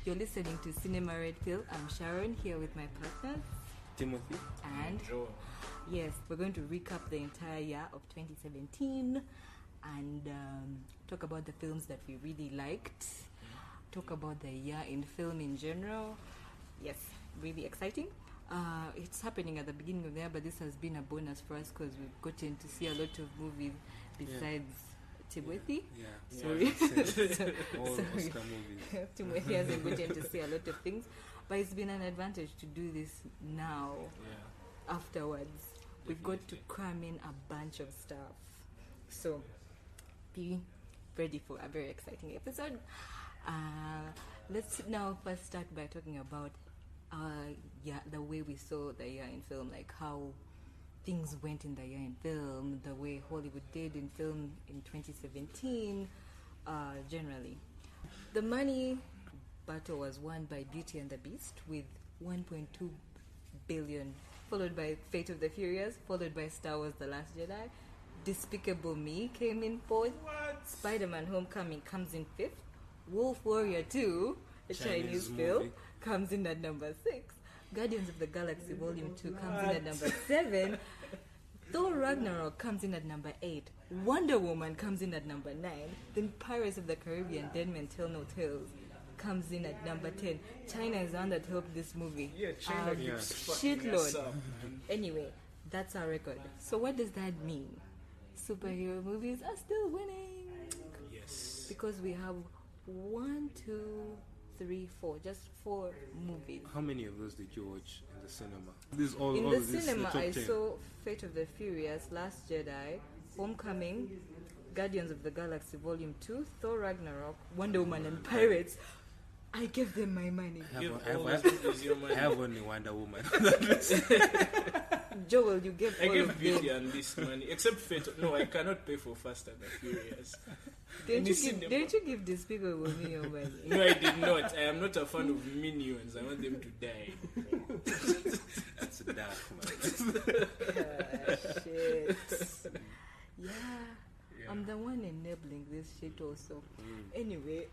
You're listening to Cinema Red Pill. I'm Sharon, here with my partners Timothy and Joel. Yes, we're going to recap the entire year of 2017 and talk about the films that we really liked, talk about the year in film in general. Yes, really exciting. It's happening at the beginning of the year, but this has been a bonus for us because we've gotten to see a lot of movies besides Timothy. Sorry. all Oscar movies. Timothy hasn't gotten to see a lot of things, but it's been an advantage to do this now. Afterwards, we've got to cram in a bunch of stuff, so be ready for a very exciting episode. Let's now first start by talking about the way we saw the year in film, like how things went in the year in film, the way Hollywood did in film in 2017. Generally, the money battle was won by Beauty and the Beast with 1.2 billion, followed by Fate of the Furious, followed by Star Wars The Last Jedi. Despicable Me came in fourth. Spider-Man Homecoming comes in fifth. Wolf Warrior 2, a Chinese film, comes in at number 6. Guardians of the Galaxy Volume 2 comes in at number 7. Thor Ragnarok comes in at number 8. Wonder Woman comes in at number 9. Then Pirates of the Caribbean, Dead Men Tell No Tales comes in at number 10. China is on that help this movie. China shitload. Anyway, that's our record. So what does that mean? Superhero movies are still winning. Yes. Because we have 1, 2, 3, 4, just 4 movies. How many of those did you watch in the cinema? This all in all the of this, cinema, the top I 10. saw Fate of the Furious, Last Jedi, Homecoming, Guardians of the Galaxy Volume 2, Thor Ragnarok, Wonder Woman, and Pirates. I gave them my money. I have only Wonder Woman. Joel, you gave I all gave of Beauty them. and Beast money, except Fate. No, I cannot pay for Fast and the Furious. Didn't you give Despicable Me your money? No, I did not. I am not a fan of Minions. I want them to die. That's dark, man. Shit. Yeah. I'm the one enabling this shit also. Anyway,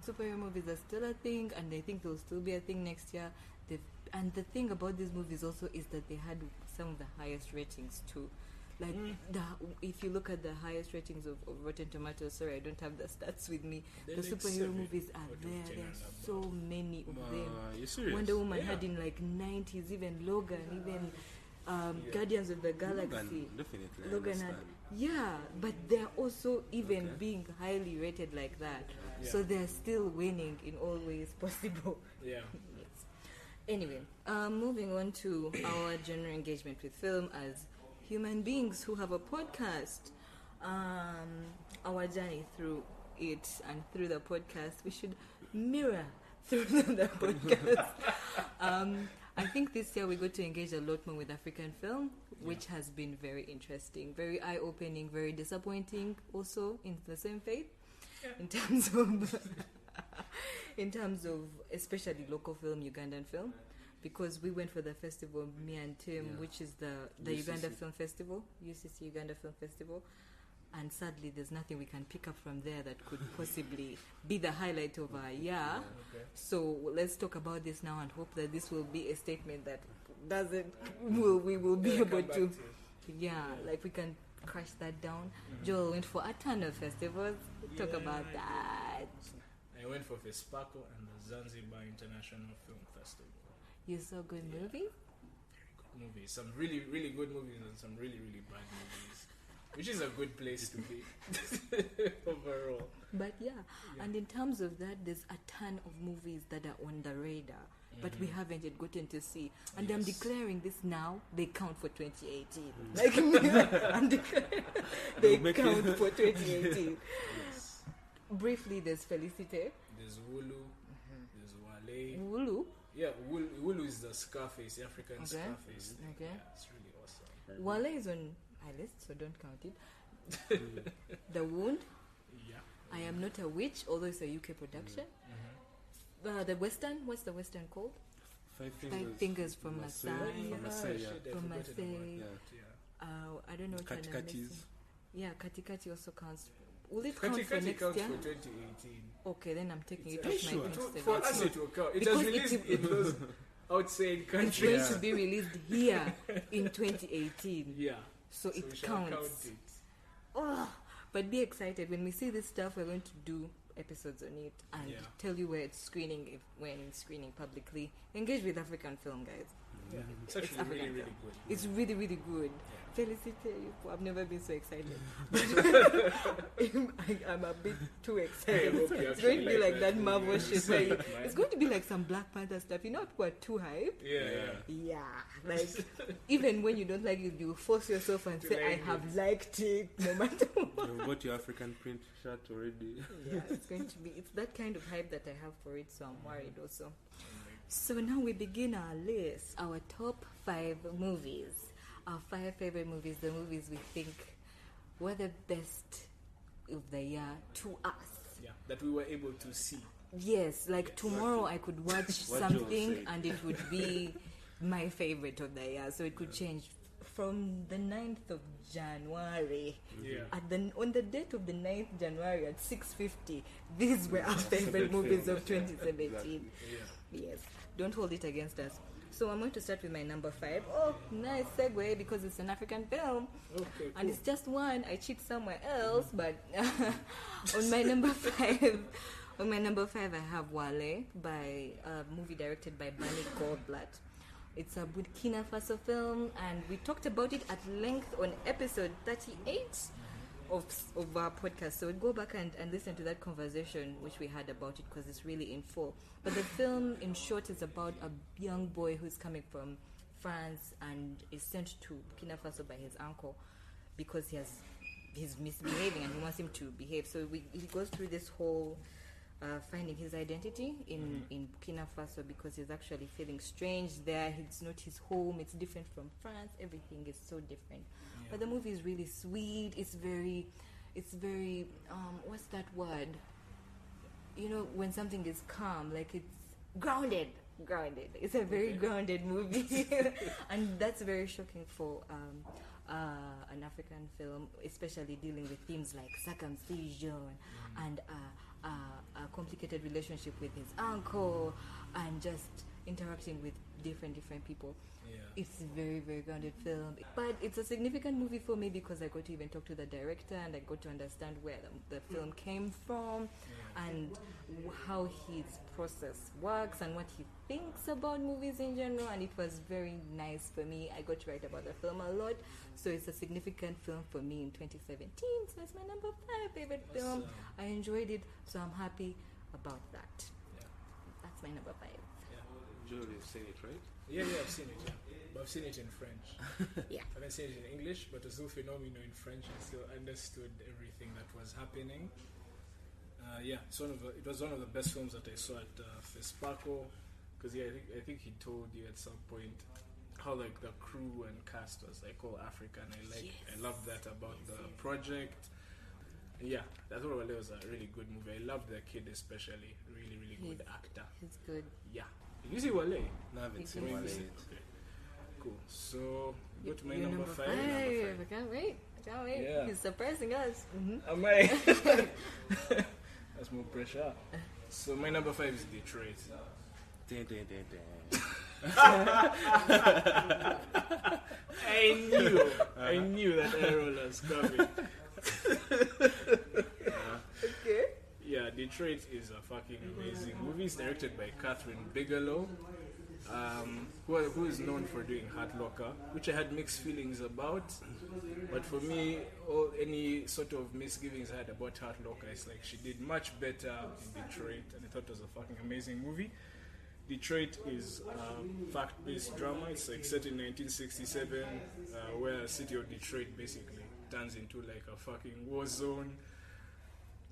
superhero movies are still a thing, and I think they'll still be a thing next year. And the thing about these movies also is that they had some of the highest ratings too. Like, if you look at the highest ratings of Rotten Tomatoes, sorry, I don't have the stats with me. The superhero movies are there. There are so many of them. You're serious? Wonder Woman had in like 90s, even Logan, even Guardians of the Galaxy. Definitely. Logan had, but they're also even being highly rated like that. So they're still winning in all ways possible. Yeah. Anyway, moving on to our general engagement with film as human beings who have a podcast. Our journey through it and through the podcast, we should mirror through the podcast. I think this year we got to engage a lot more with African film, which has been very interesting, very eye-opening, very disappointing also in the same faith, in terms of especially local film, Ugandan film, because we went for the festival, me and Tim, which is the Uganda Film Festival, UCC Uganda Film Festival, and sadly there's nothing we can pick up from there that could possibly be the highlight of our year. So let's talk about this now and hope that this will be a statement that we will be able to like we can crash that down. Joel went for a ton of festivals. Talk about that. I went for FESPACO and the Zanzibar International Film Festival. You saw good movies? Very good movies. Some really, really good movies and some really, really bad movies. Which is a good place to be overall. But and in terms of that, there's a ton of movies that are on the radar, but we haven't yet gotten to see. And I'm declaring this now, they count for 2018. Like, I'm declaring they count for 2018. Briefly, there's Felicite. There's Wulu. There's Wale. Wulu? Yeah, Wulu is the Scarface, African Scarface thing. Okay. Yeah, it's really awesome. Wale is on my list, so don't count it. The Wound. Yeah. I Am Not a Witch, although it's a UK production. The Western, what's the Western called? Five Five Fingers from Marseille. From Marseille, yeah. shit, I From forgot about Marseille. that, yeah. I don't know which one I'm missing. Katikati's. Yeah, Katikati also counts. Will it count for Katikati next counts year? for 2018. Okay, then I'm taking it Are you off my sure? Instagram. For us, it will count. It Because was released it- in those outside It's countries. going Yeah. to be released here in 2018. Yeah. So So we it shall counts. count it. Oh, but be excited when we see this stuff. We're going to do episodes on it and Yeah. tell you where it's screening, if when it's screening publicly. Engage with African film, guys. Yeah. It's actually African really, really film. good. It's really, really good. Felicity, I've never been so excited. I'm a bit too I excited. hope you It's going to be actually like that movie. Marvel shit. Where Man. it's going to be like some Black Panther stuff. You know, people are too hype. Yeah. Yeah, like even when you don't like it, you force yourself and To say, "I like have it." liked it, no matter what." You've got your African print shirt already. Yeah, it's going to be. It's that kind of hype that I have for it, so I'm worried also. So now we begin our list, our top 5 movies, our 5 favorite movies, the movies we think were the best of the year to us. Yeah. That we were able to see. Yes, like tomorrow I could watch What something Joe said. and it would be my favorite of the year, so it could change from the 9th of January. Yeah. On the date of the 9th January at 6:50, these were our favorite movies of 2017. Exactly. Yeah. Yes, don't hold it against us. So I'm going to start with my number 5. Oh, nice segue because it's an African film. Okay. And it's just one. I cheat somewhere else, but on my number 5, I have Wale, by a movie directed by Bunny Goldblatt. It's a Burkina Faso film, and we talked about it at length on episode 38 of our podcast. So go back and listen to that conversation which we had about it, because it's really in full. But the film, in short, is about a young boy who's coming from France and is sent to Burkina Faso by his uncle because he's misbehaving and he wants him to behave. So he goes through this whole finding his identity in Burkina Faso, because he's actually feeling strange there. It's not his home. It's different from France. Everything is so different. Yeah. But the movie is really sweet. It's very what's that word? You know, when something is calm, like it's grounded. It's a very grounded movie. And that's very shocking for an African film, especially dealing with themes like circumcision and a complicated relationship with his uncle and just interacting with different people. Yeah. It's a very, very grounded film. But it's a significant movie for me because I got to even talk to the director and I got to understand where the film came from and how his process works and what he thinks about movies in general. And it was very nice for me. I got to write about the film a lot. So it's a significant film for me in 2017. So it's my number 5 favorite film. Awesome. I enjoyed it, so I'm happy about that. Yeah. That's my number 5. Joe, you've seen it, right? Yeah, I've seen it. Yeah. But I've seen it in French. Yeah. I haven't seen it in English, but as if phenomenal in French, I still understood everything that was happening. Yeah, it was one of the best films that I saw at FESPACO, because I think he told you at some point how like the crew and cast was like all African. I love that about the project. Yeah, I thought Wale was a really good movie. I loved the kid especially, really good actor. He's good. Yeah, did you see Wale? No, I haven't It's seen amazing. one Okay. yet. Cool. So go to my You're number 5. I can't wait. Yeah. He's surprising us. Am I? That's more pressure. So my number 5 is Detroit. Dun, dun, dun, dun. I knew that arrow was coming. Okay. Yeah, Detroit is a fucking amazing movie. It's directed by Catherine Bigelow, who is known for doing Hurt Locker, which I had mixed feelings about. But for me, any sort of misgivings I had about Hurt Locker, it's like she did much better in Detroit, and I thought it was a fucking amazing movie. Detroit is a fact-based drama. It's like set in 1967, where the city of Detroit basically turns into like a fucking war zone.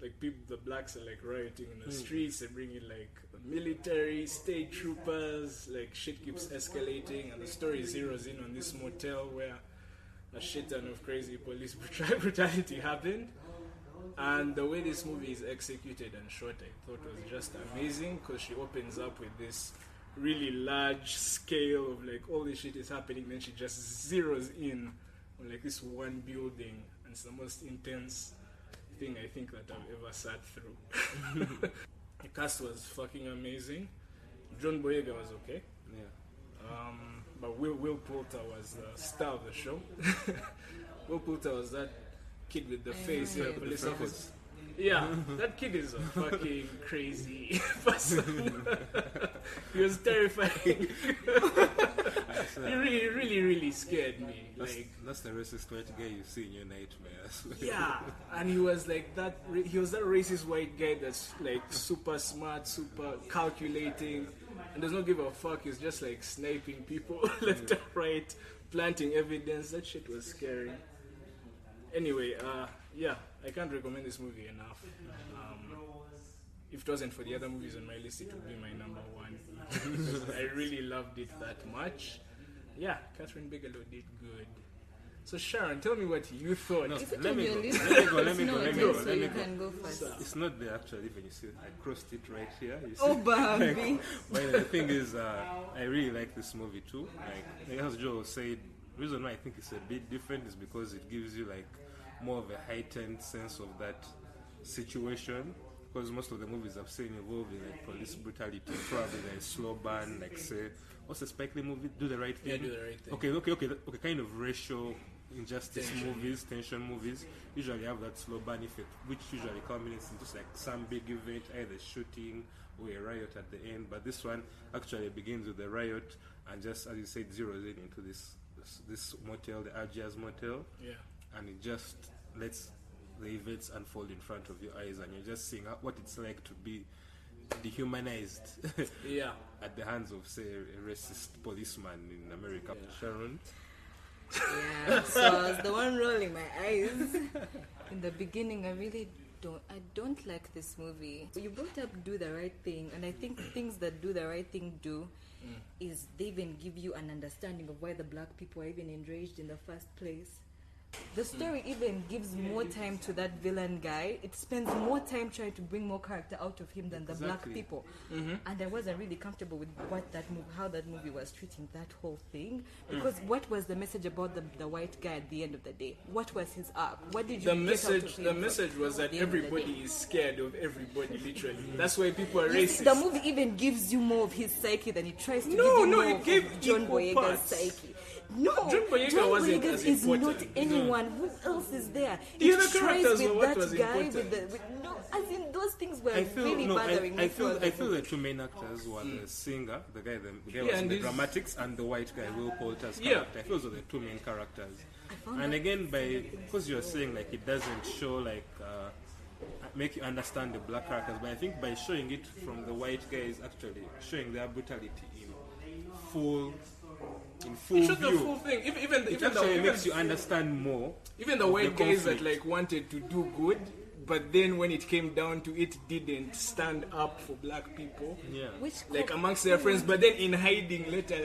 Like the blacks are like rioting in the streets. They bring in like the military, state troopers. Like shit keeps escalating, and the story zeroes in on this motel where a shit ton of crazy police brutality happened. And the way this movie is executed and shot, I thought was just amazing, because she opens up with this really large scale of like all this shit is happening, then she just zeroes in on like this one building, and it's the most intense thing I think that I've ever sat through. The cast was fucking amazing. John Boyega was okay. Yeah. But Will Poulter was the star of the show. Will Poulter was that kid with the face, know, yeah, yeah. police officer. Yeah, that kid is a fucking crazy person. He was terrifying. He really scared me. That's the racist white guy you see in your nightmares. Yeah, and he was like that. He was that racist white guy that's like super smart, super calculating, and does not give a fuck. He's just like sniping people left and right, planting evidence. That shit was scary. Anyway, yeah, I can't recommend this movie enough. If it wasn't for the other movies on my list, it would be my number one. I really loved it that much. Yeah, Catherine Bigelow did good. So Sharon, tell me what you thought. No, Is it let on me your go. list? Let me go. So you can go first. It's not there actually. When you see, I crossed it right here. You see? Oh, Bambi. But the thing is, I really like this movie too. Like as Joe said, the reason why I think it's a bit different is because it gives you like more of a heightened sense of that situation. Because most of the movies I've seen involved in like police brutality, probably like slow burn, like say, what's the Spike Lee movie? Do the Right Thing. Yeah, Do the Right Thing. Okay. Kind of racial injustice movies, tension movies, usually have that slow burn effect, which usually culminates into like some big event, either shooting or a riot at the end. But this one actually begins with the riot and just, as you said, zeroes in into this motel, the Algiers motel. Yeah. And it just lets the events unfold in front of your eyes, and you're just seeing what it's like to be dehumanized Yeah. at the hands of, say, a racist policeman in America. Yeah. Sharon? Yeah, so I was the one rolling my eyes. In the beginning, I don't like this movie. You brought up Do the Right Thing, and I think things that Do the Right Thing do is they even give you an understanding of why the black people are even enraged in the first place. The story even gives more time to that villain guy. It spends more time trying to bring more character out of him than the black Exactly. people. And I wasn't really comfortable with how that movie was treating that whole thing. Because what was the message about the white guy at the end of the day? What was his arc? What did you The get message, out of him the from- message was that at the end of the everybody day? is scared of everybody. Literally, that's why people are You see, racist. the movie even gives you more of his psyche than it tries to give No, you no, more it of gave John equal Boyega's parts. psyche. No, John Boyega wasn't as is not important. anyone. Who else is there? The It other tries characters with were what that was guy important. no, as in those things were I feel really bothering me. I feel throughout the the movie. two main actors were the singer, the guy Yeah, was in and the he's- dramatics, and the white guy Will Poulter's Yeah. character. I feel those are the two main characters. found And that again, because you're saying like it doesn't show like make you understand the black characters, but I think by showing it from the white guys, actually showing their brutality in full It showed view. the full thing. It actually makes you understand more. Even the of white guys that conflict. like wanted to do good, but then when it came down to it, didn't stand up for black people. Yeah. Which Like amongst their friends, but then in hiding later,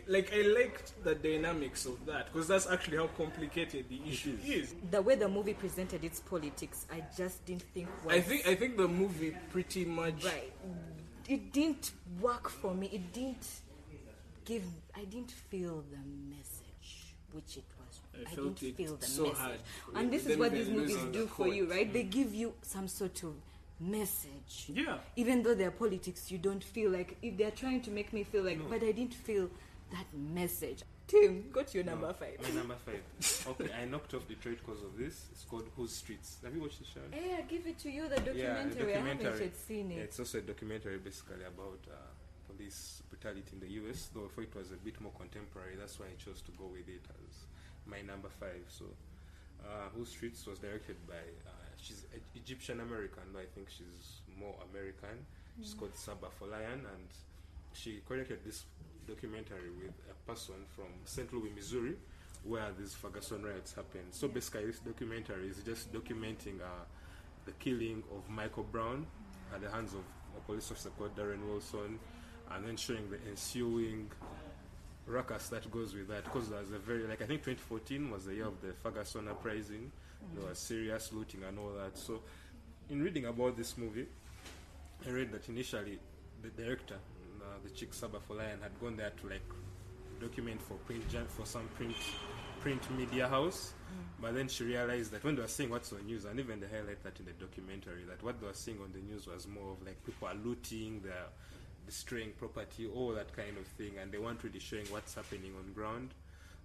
like I liked the dynamics of that because that's actually how complicated the issue is. the way the movie presented its politics, I just didn't think was I think the movie pretty much right. It didn't work for me. It didn't give. I didn't feel the message, which it was. I I felt didn't it feel the so message. hard And with this is them what even these movies losing do the for you, court. right? They give you some sort of message. Yeah. Even though they're politics, you don't feel like if they're trying to make me feel like, but I didn't feel that message. Tim, go to your number 5. My number 5. Okay, I knocked off Detroit because of this. It's called Whose Streets. Have you watched it, Sharon? Hey, I give it to you, the Yeah, the documentary. I haven't documentary. yet seen Yeah, it. it's also a documentary basically about police brutality in the US, though I thought it was a bit more contemporary. That's why I chose to go with it as my number 5. So, Whose Streets was directed by, she's Egyptian American, though I think she's more American. She's called Saba Folayan, and she conducted this documentary with a person from St. Louis, Missouri, where these Ferguson riots happened. So basically, this documentary is just documenting the killing of Michael Brown at the hands of a police officer called Darren Wilson, and then showing the ensuing ruckus that goes with that. Because there's a very, I think 2014 was the year of the Ferguson uprising. There was serious looting and all that. So, in reading about this movie, I read that initially the director, the chick Saba for Lion had gone there to like document for some print media house, but then she realized that when they were seeing what's on news, and even they highlight that in the documentary, that what they were seeing on the news was more of like people are looting, they're destroying property, all that kind of thing, and they weren't really showing what's happening on ground.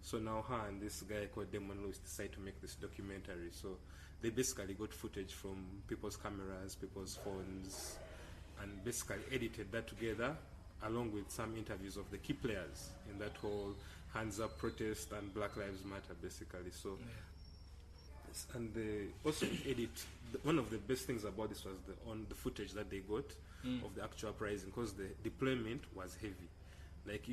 So now her and this guy called Damon Lewis decided to make this documentary. So they basically got footage from people's cameras, people's phones, and basically edited that together along with some interviews of the key players in that whole Hands Up protest and Black Lives Matter, basically. So, and they also one of the best things about this was the footage that they got of the actual uprising, because the deployment was heavy. Like,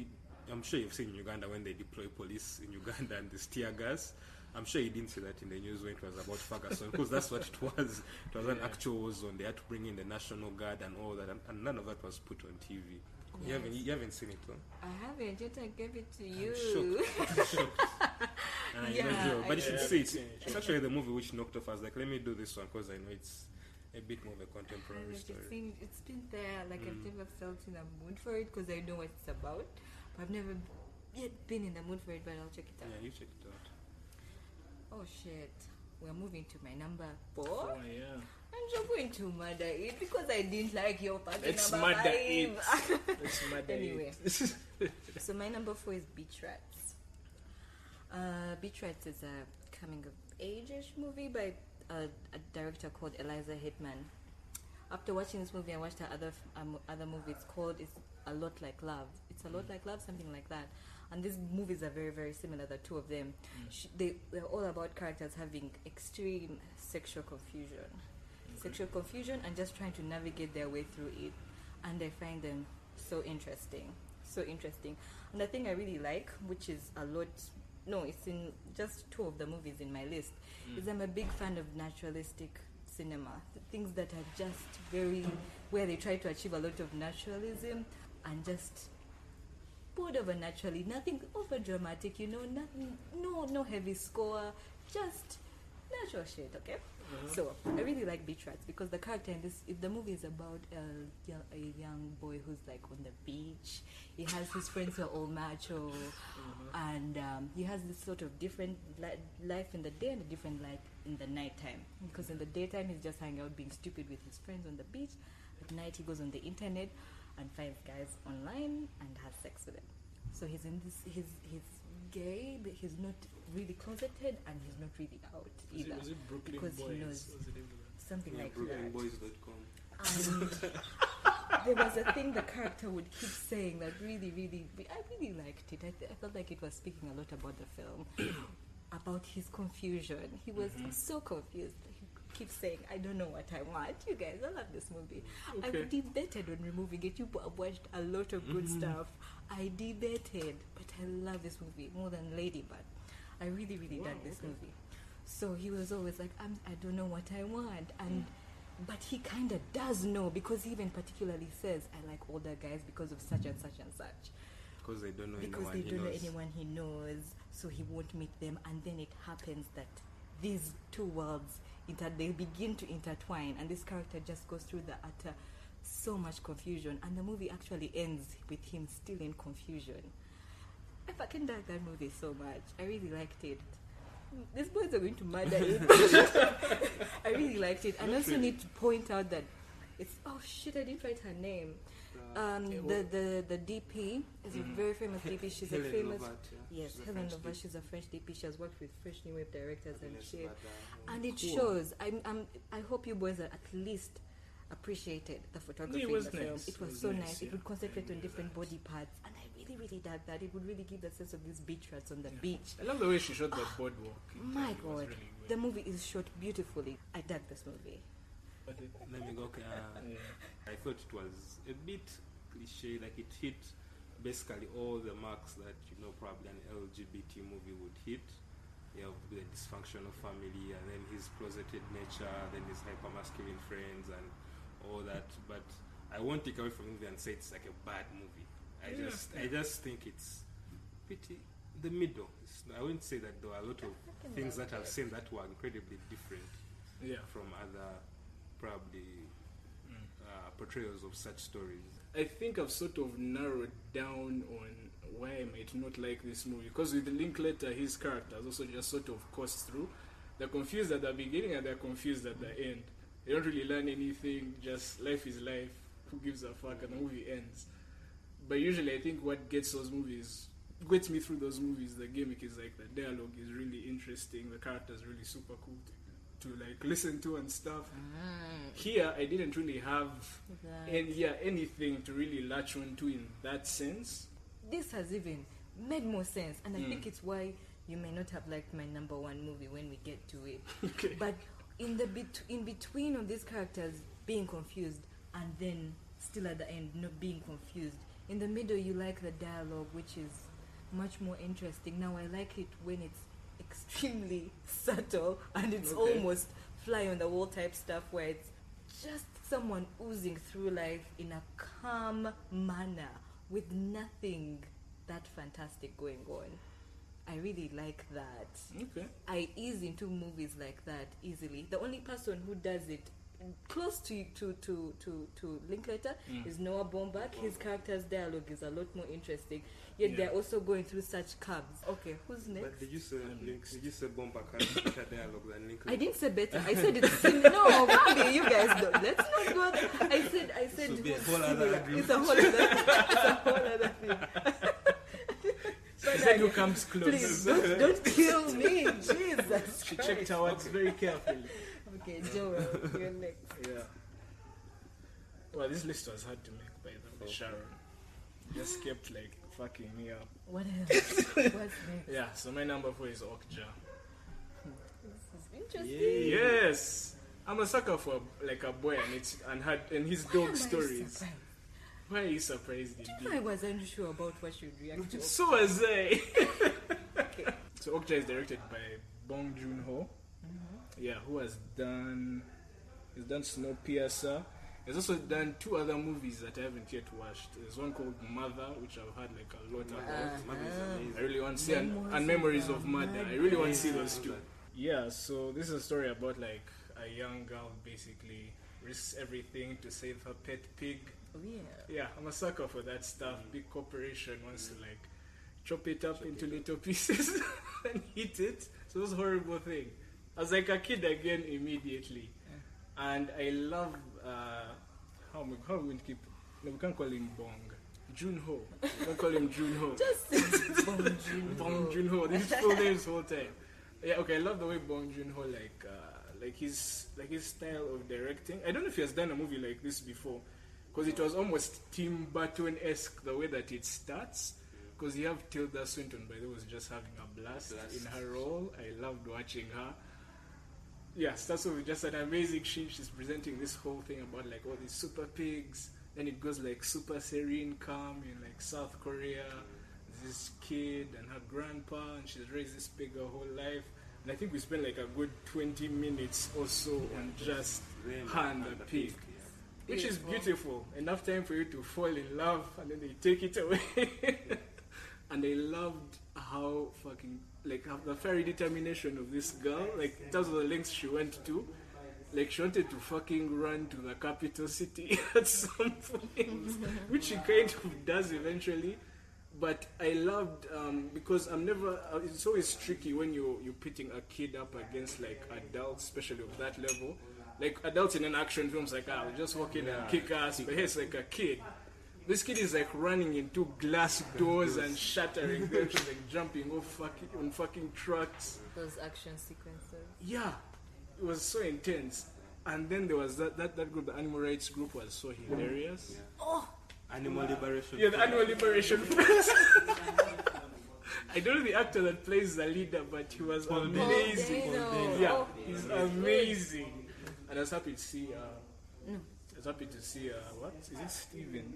I'm sure you've seen in Uganda when they deploy police in Uganda and this tear gas. I'm sure you didn't see that in the news when it was about Ferguson, because that's what it was. It was an actual war zone. They had to bring in the National Guard and all that, and none of that was put on TV. Yes. You haven't seen it, though? I haven't, yet I gave it to you. I'm shocked. And I love you. But you should see it. It's actually the movie which knocked off. I was like, let me do this one because I know it's a bit more of a contemporary story. It's been there. Like, I've never felt in a mood for it because I know what it's about. But I've never yet been in the mood for it, but I'll check it out. Yeah, you check it out. Oh, shit. We're moving to my number 4. Oh, yeah. And you're going to murder it because I didn't like your party Let's number murder 5. it. Let's murder Anyway. it. So my number 4 is Beach Rats. Beach Rats is a coming-of-age-ish movie by a director called Eliza Hittman. After watching this movie, I watched her other movie. It's called It's a Lot Like Love. It's a Lot Like Love, something like that. And these movies are very, very similar, the two of them. They're all about characters having extreme sexual confusion. Sexual confusion and just trying to navigate their way through it. And I find them so interesting. So interesting. And the thing I really like, which is it's in just 2 of the movies in my list, is I'm a big fan of naturalistic cinema. The things that are just where they try to achieve a lot of naturalism and just poured over naturally, nothing over dramatic, nothing, no heavy score, just natural shit, okay? So I really like Beach Rats because the character in the movie is about a young boy who's like on the beach. He has his friends who are all macho, and he has this sort of different life in the day and a different life in the nighttime. Because in the daytime he's just hanging out being stupid with his friends on the beach. At night he goes on the internet and finds guys online and has sex with them. So he's in this. He's gay, but he's not really closeted and he's not really out either. Was it Brooklyn because Boys? he knows something like that. BrooklynBoys.com. And there was a thing the character would keep saying that I really liked it. I felt like it was speaking a lot about the film, about his confusion. He was so confused. He keeps saying, I don't know what I want. You guys, I love this movie. Okay. I debated on removing it. You have watched a lot of good stuff. I debated, but I love this movie more than Ladybird. I really, really dug this movie. So he was always like, I don't know what I want. But he kind of does know, because he even particularly says, I like older guys because of such and such and such. Because they don't know anyone he knows, so he won't meet them. And then it happens that these two worlds, they begin to intertwine, and this character just goes through the utter so much confusion, and the movie actually ends with him still in confusion. I fucking dug that movie so much. I really liked it. These boys are going to murder it. I really liked it. And I also need to point out that it's I didn't write her name. The DP is a very famous DP. She's Helen a famous Lovat, Helen Lovat. She's a French DP. She has worked with French New Wave directors and shit. And it Cool. shows. I hope you boys are at least appreciated the photography in the film. Nice. It was so nice. It would concentrate on different body parts, and I really, really dug that. It would really give the sense of these beach rats on the beach. I love the way she shot that boardwalk. My It was God, really the movie is shot beautifully. I dug this movie. But Let me go. I thought it was a bit cliche, like it hit basically all the marks that probably an LGBT movie would hit. You have the dysfunctional family, and then his closeted nature, then his hyper-masculine friends, and all that. But I won't take away from the movie and say it's like a bad movie. I just think it's pretty the middle. I wouldn't say that there are a lot of things that I've seen that were incredibly different from other probably portrayals of such stories? I think I've sort of narrowed down on why I might not like this movie, because with Linklater, his characters also just sort of coast through. They're confused at the beginning and they're confused at the end. They don't really learn anything, just life is life, who gives a fuck, and the movie ends. But usually I think what gets me through those movies, the gimmick is like the dialogue is really interesting, the characters really super cool to like listen to and stuff. Here I didn't really have anything to really latch on to in that sense. This has even made more sense, and I think it's why you may not have liked my number one movie when we get to it. Okay. But in between of these characters being confused and then still at the end not being confused, in the middle you like the dialogue, which is much more interesting. Now I like it when it's extremely subtle and it's almost fly on the wall type stuff, where it's just someone oozing through life in a calm manner with nothing that fantastic going on. I really like that. Okay. I ease into movies like that easily. The only person who does it close to Linklater is Noah Baumbach. His character's dialogue is a lot more interesting. Yet they're also going through such cabs. Okay, who's next? But did you say Bomba has better dialogue than Linklater? I didn't say better. I said it's similar. No, Bambi, you guys don't. Let's not go there. I said So it be a was whole other similar. agreement. It's a whole other thing. She said who comes close. Please don't kill me. Jesus She Christ. checked her words very carefully. Okay, Joel, you're next. Yeah. Well, this list was hard to make, by the way, Sharon. Just kept like fucking me up. What else? What's next? Yeah, so my number 4 is Okja. This is interesting. Yes! I'm a sucker for like a boy and his Why dog am I stories. surprised? Why are you surprised indeed? I was unsure about what you'd react to. So was I. Okay. So Okja is directed by Bong Joon-ho. Yeah, who has done Snowpiercer. He's also done 2 other movies that I haven't yet watched. There's one called Mother, which I've heard like a lot about. Mother is amazing. I really want to see and Memories of Murder. I really want to see those 2. Yeah, so this is a story about like a young girl basically risks everything to save her pet pig. Oh, yeah. Yeah, I'm a sucker for that stuff. Big corporation wants to like chop it up into little pieces and eat it. So it was a horrible thing. I was like a kid again immediately. And I love how we keep. No, we can't call him Bong. Junho. We can't call him Junho. Just say Bong Joon-ho. Bong Joon-ho. This is full names whole time. Yeah, okay. I love the way Bong Joon-ho like his style of directing. I don't know if he has done a movie like this before, because it was almost Tim Burton-esque the way that it starts. Because you have Tilda Swinton, by the way, was just having a blast in her role. I loved watching her. Yeah, starts off with just an amazing she's presenting this whole thing about like all these super pigs. Then it goes like super serene, calm in like South Korea. This kid and her grandpa, and she's raised this pig her whole life. And I think we spent like a good 20 minutes or so on just her and the pig, which is beautiful. Enough time for you to fall in love, and then they take it away. And I loved how fucking like the very determination of this girl, like in terms of the lengths she went to. Like she wanted to fucking run to the capital city at some point, which she kind of does eventually. But I loved because it's always tricky when you're pitting a kid up against like adults, especially of that level. Like adults in an action films, like we just walk in and kick ass, but here it's like a kid. This kid is like running into glass doors and shattering them. She's like jumping off on fucking trucks. Those action sequences. Yeah, it was so intense. And then there was that group, the animal rights group, was so hilarious. Oh, Animal Liberation. Yeah, the Animal Liberation Front. I don't know the actor that plays the leader, but he was amazing. Yeah, he's amazing. And I was happy to see. I was happy to see. What is it? Steven.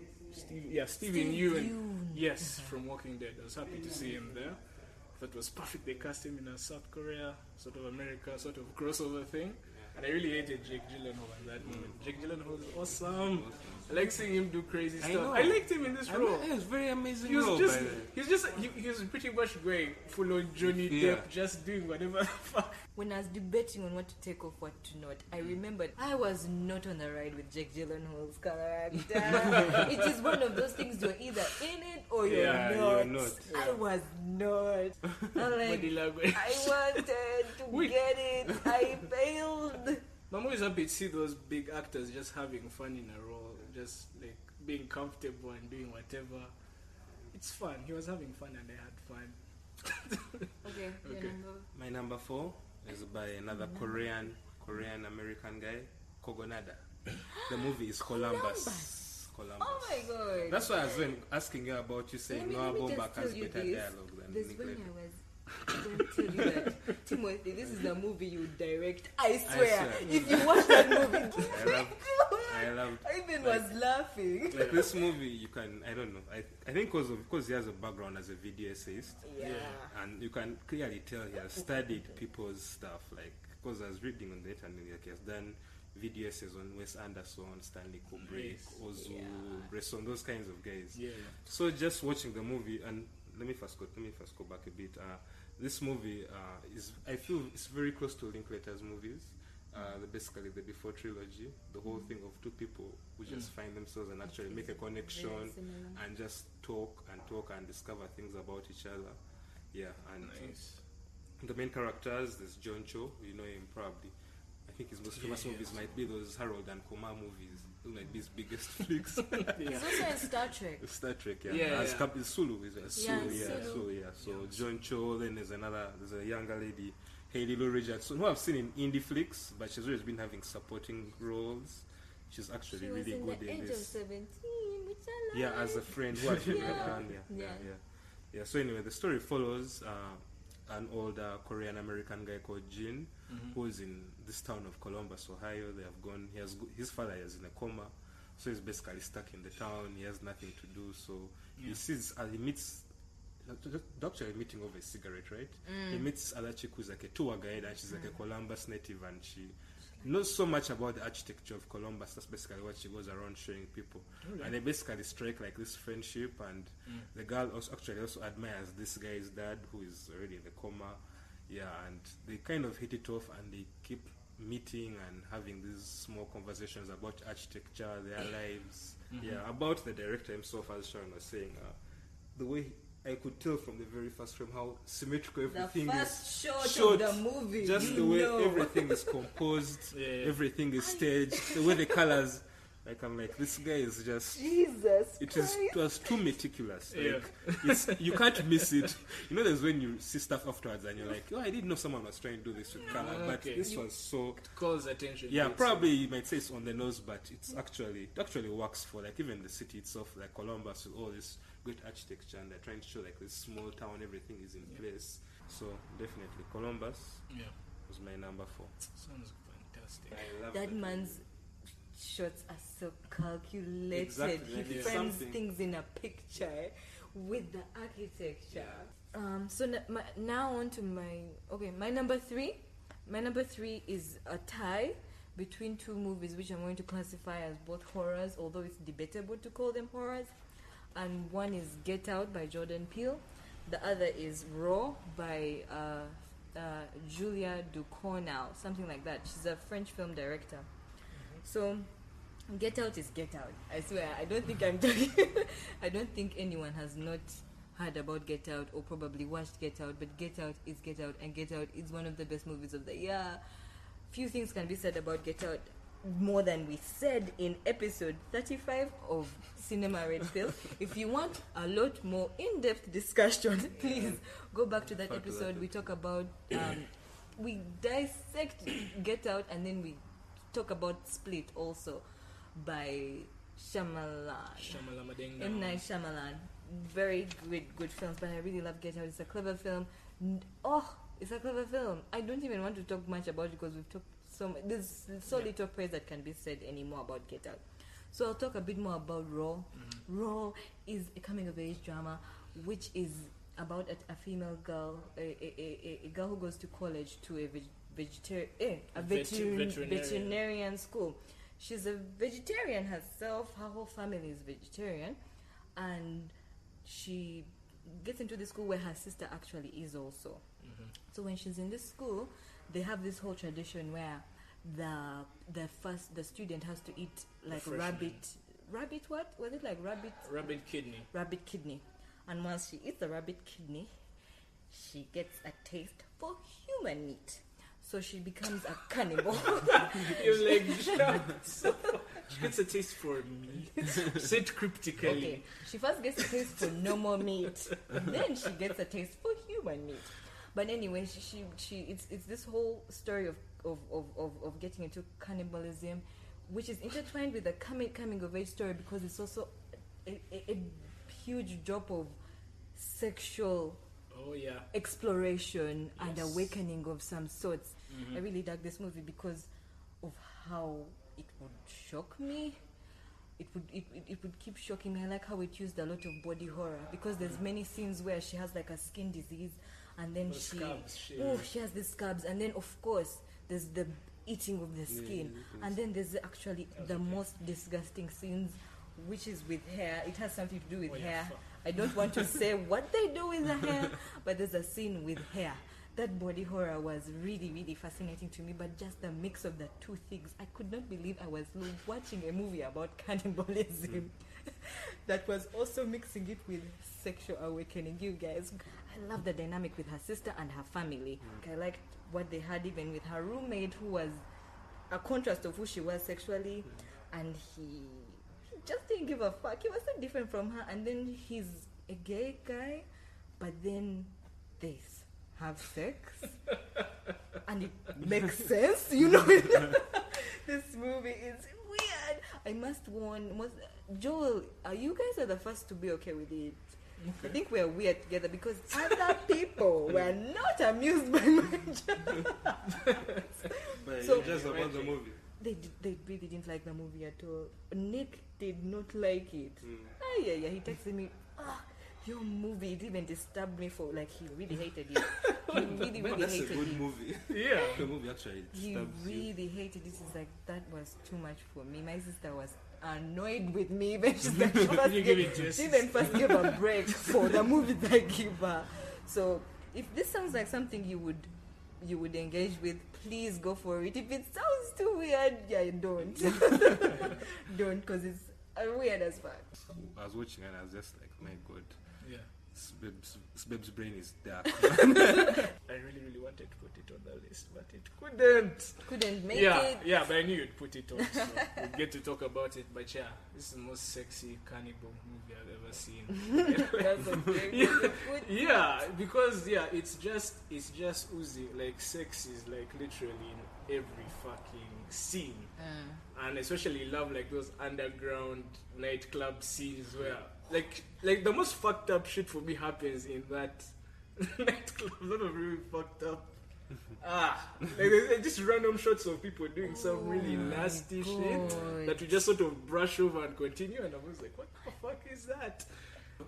Yeah, Steven Yeun. Yes, from Walking Dead. I was happy to see him there. I thought it was perfect. They cast him in a South Korea, sort of America, sort of crossover thing. And I really hated Jake Gyllenhaal at that moment. Jake Gyllenhaal was awesome. I like seeing him do crazy I stuff. know. I liked him in this role. It was very amazing He was role. just, by the- he was pretty much going full on Johnny Yeah. Depp, just doing whatever the fuck. When I was debating on what to take off, what to not, I remembered I was not on the ride with Jake Gyllenhaal's character. It is one of those things you're either in it or you're Yeah, not. you're not. I was not. I'm like, Body language. I wanted to Wait. get it. I failed. I'm always happy to see those big actors just having fun in a role, just like being comfortable and doing whatever. It's fun. He was having fun and they had fun. Okay, your Okay. number. My number 4 is by another Korean American guy, Kogonada. The movie is Columbus. Oh my god. That's why I was when asking you about you saying Noah Let me Baumbach just has tell you better this. dialogue than There's Nick when Levy. I was going to tell you that Timothy, this is the movie you direct. I swear, if you watch that movie, I loved I even was laughing. like this movie. You can I don't know. I think because he has a background as a video essayist, Yeah. and you can clearly tell he has studied people's stuff. Like because I was reading on the internet, like he has done video essays on Wes Anderson, Stanley Kubrick, Nice. Ozu, Yeah. Bresson, those kinds of guys. Yeah. So just watching the movie, and let me first go back a bit. This movie I feel it's very close to Linklater's movies. Basically the Before trilogy, the whole thing of two people who just find themselves and actually make a connection Very similar. and just talk and discover things about each other. Yeah, and Nice. the main characters, there's John Cho, you know him probably. I think his most famous movies might be those Harold and Kumar movies. Those might be his biggest flicks. Yeah. It's also in Star Trek. Star Trek, yeah. Yeah, As yeah. Cap- it's Sulu, is it? Sulu, Yeah, Sulu. So John Cho, then there's a younger lady, Hayley Lou Richardson, who I've seen in indie flicks, but she's always been having supporting roles. She's actually She was really in good the in age of this. 17, which I Yeah, like. as a friend who actually Yeah. yeah. So anyway, the story follows an older Korean American guy called Jin, who's in this town of Columbus, Ohio. They have gone. His father is in a coma, so he's basically stuck in the town. He has nothing to do. So he meets. Doctor meeting over a cigarette, right? He meets other chick who's like a tour guide, and she's like a Columbus native, and she knows so much about the architecture of Columbus. That's basically what she goes around showing people. And they basically strike like this friendship, and the girl also admires this guy's dad, who is already in the coma. Yeah, and they kind of hit it off, and they keep meeting and having these small conversations about architecture, their lives. Yeah, about the director himself, as Sharon was saying, the way I could tell from the very first frame how symmetrical The everything first is. shot of the movie. Just you the way know. everything is composed, Yeah. everything is staged, the way the colors. Like I'm like, this guy is just. Jesus It Christ. was too meticulous. Yeah. Like you can't miss it. You know, there's when you see stuff afterwards and you're like, oh, I didn't know someone was trying to do this with color, but Okay. this was so. Calls attention. Yeah, to it, probably you might say it's on the nose, but it actually works for like even the city itself, like Columbus, with all this great architecture, and they're trying to show like this small town, everything is in place. So definitely Columbus So, yeah, was my number 4. sounds fantastic. I love That man's shots are so calculated. Exactly, He yeah. frames Something. things in a picture with the architecture. So now on to my number 3. My number 3 is a tie between two movies which I'm going to classify as both horrors, although it's debatable to call them horrors. And one is Get Out by Jordan Peele. The other is Raw by Julia Ducournau, something like that. She's a French film director. So, Get Out is Get Out. I swear, I don't think I'm talking. I don't think anyone has not heard about Get Out or probably watched Get Out, but Get Out is Get Out, and Get Out is one of the best movies of the year. Few things can be said about Get Out, more than we said in episode 35 of Cinema Red Pill. If you want a lot more in-depth discussion, please go back to that episode. We talk about, we dissect Get Out, and then we talk about Split also by Shyamalan. M. Night Shyamalan. Very good films, but I really love Get Out. It's a clever film. It's a clever film. I don't even want to talk much about it because we've talked so much. There's so little praise that can be said anymore about Get Out. So I'll talk a bit more about Raw. Raw is a coming-of-age drama which is about a female girl, a girl who goes to college to a veterinarian school. she's a vegetarian herself. Her whole family is vegetarian, and she gets into the school where her sister actually is also. Mm-hmm. So when she's in this school, they have this whole tradition where the student has to eat like rabbit what was it, like rabbit kidney, and once she eats the rabbit kidney, she gets a taste for human meat, so she becomes a cannibal. You're like, so she gets a taste for meat. Said cryptically. Okay, she first gets a taste for normal meat, then she gets a taste for human meat. But anyway, it's this whole story of getting into cannibalism, which is intertwined with the coming of age story, because it's also a huge drop of sexual exploration and awakening of some sorts. I really dug this movie because of how it would shock me. It would keep shocking me. I like how it used a lot of body horror, because there's many scenes where she has like a skin disease, and then she has the scabs, and then of course there's the eating of the skin, and then there's actually the most disgusting scenes, which is with hair. It has something to do with hair. I don't want to say what they do with the hair, but there's a scene with hair. That body horror was really, really fascinating to me, but just the mix of the two things, I could not believe I was watching a movie about cannibalism that was also mixing it with sexual awakening. You guys, I love the dynamic with her sister and her family. I liked what they had even with her roommate, who was a contrast of who she was sexually, and he just didn't give a fuck. He was so different from her, and then he's a gay guy, but then they have sex and it makes sense, you know. This movie is weird. I must warn Joel, you guys are the first to be okay with it. I think we're weird together, because other people were not amused by my jokes. So just about the movie. They really didn't like the movie at all. Nick did not like it. Yeah, he texted me, your movie, it even disturbed me for, like, he really hated it. He really hated it. That's a good movie. Yeah. The movie actually disturbs He really hated it. This is like, that was too much for me. My sister was annoyed with me. Even she's like, she even first gave a break for the movies I give her. So if this sounds like something you would engage with, please go for it. If it sounds too weird, don't. Don't, because it's weird as fuck. I was watching and I was just like, my God. Yeah. Babe's brain is dark. I really wanted to put it on the list, but it couldn't make it. Yeah, but I knew you'd put it on, so we'd get to talk about it. But yeah, this is the most sexy cannibal movie I've ever seen. That's okay. Yeah, because it's just oozing. Like, sex is like literally in every fucking scene, and especially love, like those underground nightclub scenes where like the most fucked up shit for me happens in that nightclub. A lot of really fucked up. Like there's just random shots of people doing some really nasty shit that we just sort of brush over and continue, and I was like, what the fuck is that?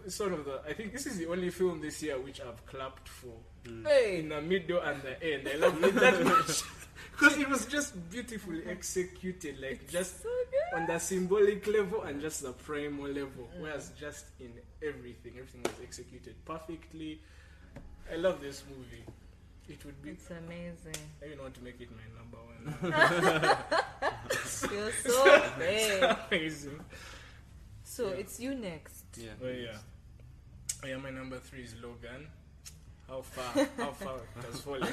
It's sort of I think this is the only film this year which I've clapped for in the middle and the end. I love it that much. Because it was just beautifully executed, like it's just so on the symbolic level and just the primal level, whereas just in everything was executed perfectly. I love this movie. It would be. It's amazing. I even want to make it my number one. You're so big. Amazing. So it's you next. Yeah. Oh yeah. My number 3 is Logan. How far it has fallen.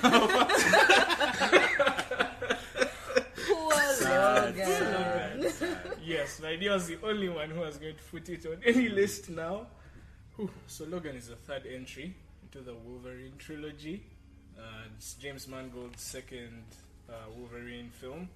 Poor Logan. Yes, my idea was the only one who was going to put it on any list now. So Logan is the third entry into the Wolverine trilogy. It's James Mangold's second Wolverine film.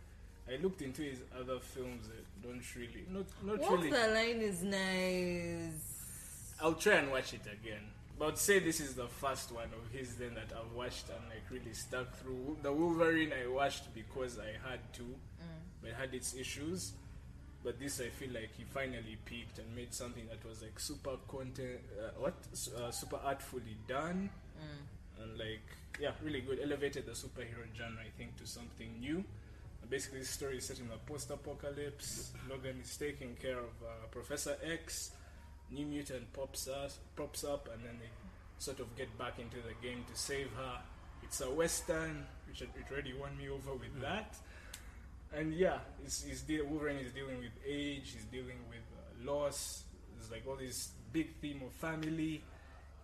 I looked into his other films that don't really, not really. Walk the Line is nice. I'll try and watch it again. But I'd say this is the first one of his then that I've watched and like really stuck through. The Wolverine I watched because I had to, but it had its issues. But this I feel like he finally peaked and made something that was like super super artfully done, and like really good. Elevated the superhero genre I think to something new. Basically, this story is set in a post-apocalypse. Logan is taking care of Professor X. New mutant pops up, and then they sort of get back into the game to save her. It's a western, which it already won me over with that. And yeah, Wolverine is dealing with age. He's dealing with loss. There's like all this big theme of family.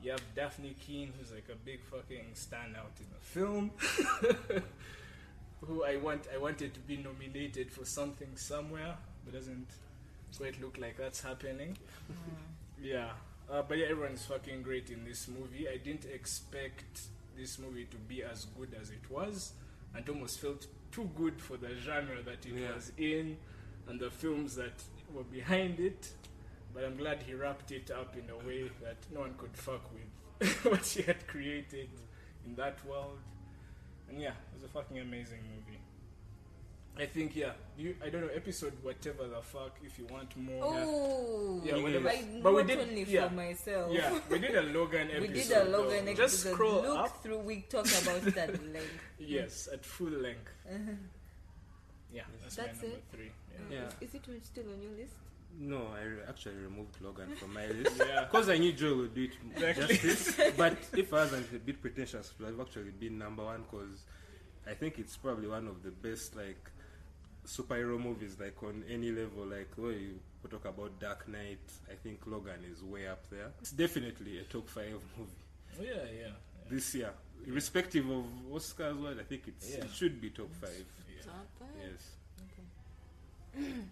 You have Daphne Keane, who's like a big fucking standout in the film. Who I wanted to be nominated for something somewhere, but doesn't quite look like that's happening. Yeah, but yeah, everyone's fucking great in this movie. I didn't expect this movie to be as good as it was, and almost felt too good for the genre that it was in, and the films that were behind it. But I'm glad he wrapped it up in a way that no one could fuck with what he had created in that world. And yeah, it was a fucking amazing movie. I think, I don't know, episode whatever the fuck, if you want more. Oh, yeah, whatever. But we did only for myself. Yeah, we did a Logan episode. We did a Logan episode. Just scroll look up. through, we talk about that length. Yes, at full length. Yeah, that's my number 3. Yeah. Is it still on your list? No, I actually removed Logan from my list because I knew Joel would do it justice. But if I wasn't a bit pretentious, it would have actually been number 1 because I think it's probably one of the best like superhero movies like on any level. Like you talk about Dark Knight, I think Logan is way up there. It's definitely a top 5 movie. Yeah. This year, irrespective of Oscars, I think it should be top 5. Top 5? Yes.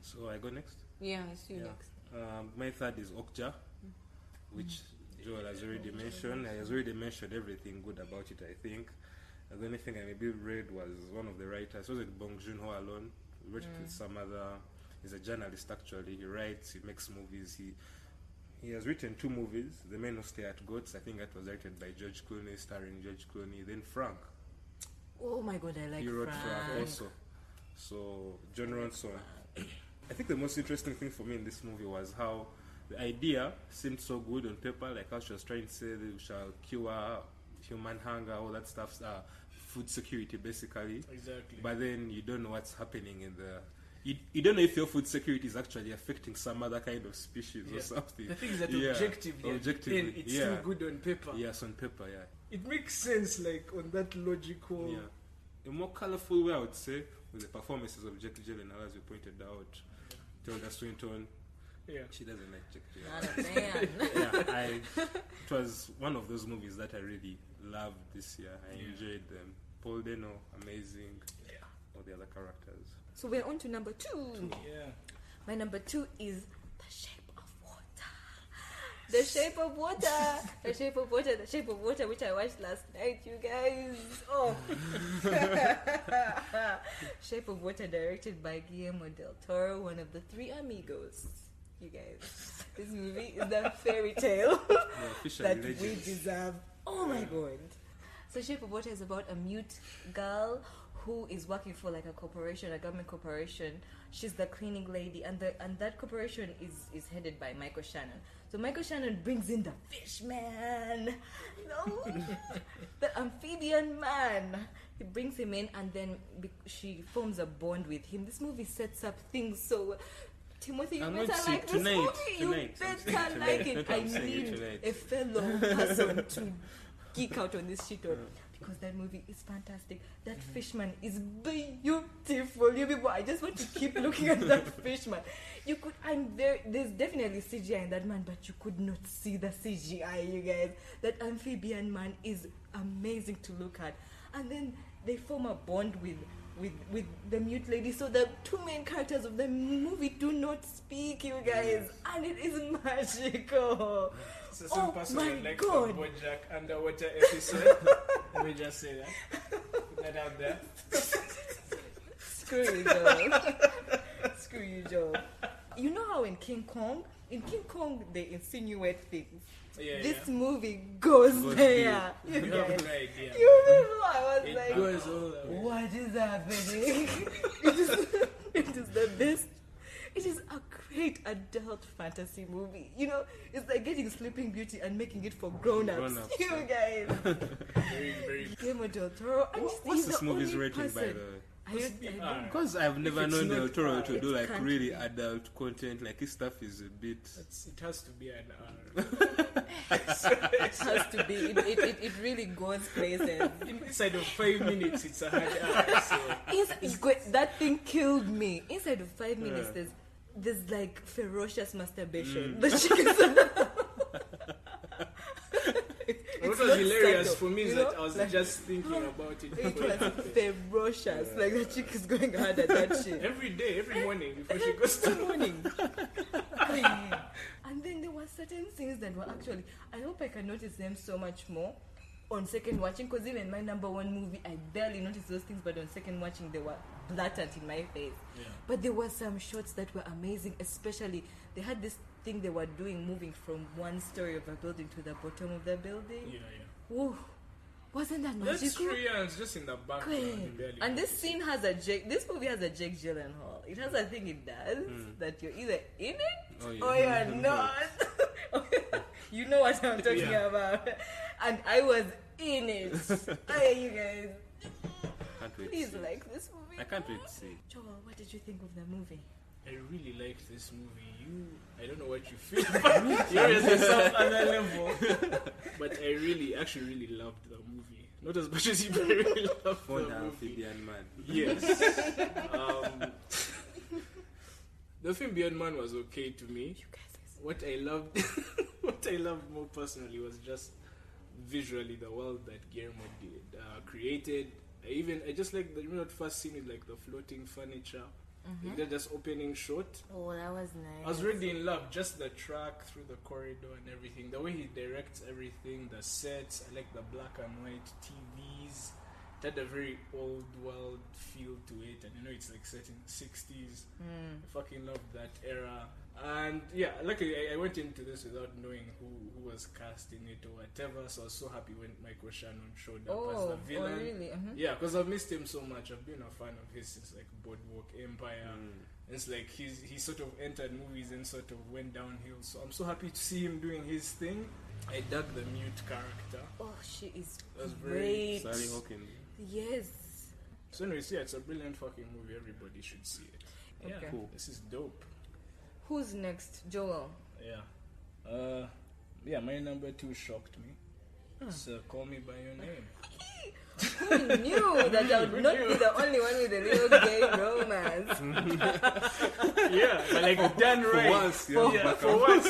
So I go next. Yeah, it's you next. My third is Okja, which Joel has already mentioned. He has already mentioned everything good about it, I think. The only thing I maybe read was one of the writers, was it Bong Joon-ho alone? He wrote it with some other, he's a journalist actually. He writes, he makes movies. He has written 2 movies. The Men Who Stare at Goats, I think that was directed by George Clooney, starring George Clooney. Then Frank. Oh my god, I like Frank. He wrote Frank also. So, John Ronson. I think the most interesting thing for me in this movie was how the idea seemed so good on paper, like how she was trying to say that we shall cure human hunger, all that stuff, food security basically. Exactly. But then you don't know what's happening in the... You don't know if your food security is actually affecting some other kind of species or something. The thing is that objectively it's still good on paper. Yes, on paper, It makes sense, like, on that logical... Yeah. A more colorful way, I would say, with the performances of Jake Gyllenhaal, as you pointed out. Tilda Swinton. Yeah. She doesn't like Jake Not a fan. It was one of those movies that I really loved this year. I enjoyed them. Paul Dano, amazing. Yeah. All the other characters. So we're on to number 2. Yeah. My number 2 is The Shape of Water. The Shape of Water. The Shape of Water. The Shape of Water, which I watched last night, you guys. Oh. Shape of Water, directed by Guillermo del Toro, one of the 3 amigos. You guys, this movie is the fairy tale that we deserve. Oh my god. So Shape of Water is about a mute girl who is working for like a corporation, a government corporation. She's the cleaning lady, and that corporation is headed by Michael Shannon. So Michael Shannon brings in the fish man, the amphibian man. He brings him in, and then she forms a bond with him. This movie sets up things so. Timothy, you better like this movie. You better like it. I need a fellow person to geek out on this shit on. Because that movie is fantastic. That fishman is beautiful. You people, I just want to keep looking at that fishman. You could, there's definitely CGI in that man, but you could not see the CGI, you guys. That amphibian man is amazing to look at. And then they form a bond with the mute lady. So the 2 main characters of the movie do not speak, you guys. And it is magical. So some person would like God. the BoJack underwater episode. Let me just say that. Put that out there. Screw you, Joel. Screw you, Joel. You know how in King Kong they insinuate things. This movie goes there. You have no idea. You know, I was It like, goes all the way. what is happening? It is the best. It is a great adult fantasy movie. You know, it's like getting Sleeping Beauty and making it for grown-ups. You guys. Very, very. Guillermo del Toro. And What's he's this the movie's only rating, by person. the way? I Because I've never it's known not Del Toro R, to do it like can't really be. adult content. Like his stuff is a bit. It has to be an R. It has to be. It really goes places. Inside of 5 minutes, it's a hard R. So That thing killed me. Inside of 5 minutes, there's like ferocious masturbation. The chickens. what was hilarious for me is that I was just thinking about it. It before was happened. ferocious. Like the chick is going hard at that shit. Every day, every morning before she goes to Morning. And then there were certain things that were actually, I hope I can notice them so much more on second watching, because even my number one movie, I barely noticed those things, but on second watching they were blatant in my face. Yeah. But there were some shots that were amazing, especially they had this thing they were doing, moving from one story of a building to the bottom of the building. Yeah. Whoa, wasn't that magical? That's true, yeah, it's just in the background. you barely And this notice scene has this movie has a Jake Gyllenhaal. It has a thing it does that you're either in it or you're not. You know what I'm talking about. And I was in it. Hey, you guys. Can't wait. Please to see. like this movie. I can't wait to see. Joel, what did you think of the movie? I really liked this movie. I don't know what you feel, but you're at some other level. But I actually really loved the movie. Not as much as you, but I really loved the movie. Amphibian man. Yes. The film Beyond Man was okay to me. What I loved more personally was just visually the world that Guillermo created. I just like the first scene with like the floating furniture. Like that just opening shot. Oh, that was nice. I was really in love. Just the track through the corridor and everything. The way he directs everything, the sets. I like the black and white TVs. It had a very old world feel to it, and it's like set in the 60s. I fucking loved that era. And yeah, luckily I went into this without knowing who was cast in it or whatever, so I was so happy when Michael Shannon showed up as the villain. Oh, really? Yeah, because I've missed him so much. I've been a fan of his since like Boardwalk Empire. It's like he sort of entered movies and sort of went downhill, so I'm so happy to see him doing his thing. I dug the mute character. Oh, she is That's great. Sally Hawkins. Yes. So anyways, yeah, it's a brilliant fucking movie. Everybody should see it. Yeah, Okay. Cool. This is dope. Who's next? Joel. Yeah. Yeah, my number 2 shocked me. So Call Me By Your Name. Who knew that I would not be the only one with a little gay romance? Yeah, but like done right. For once, For once.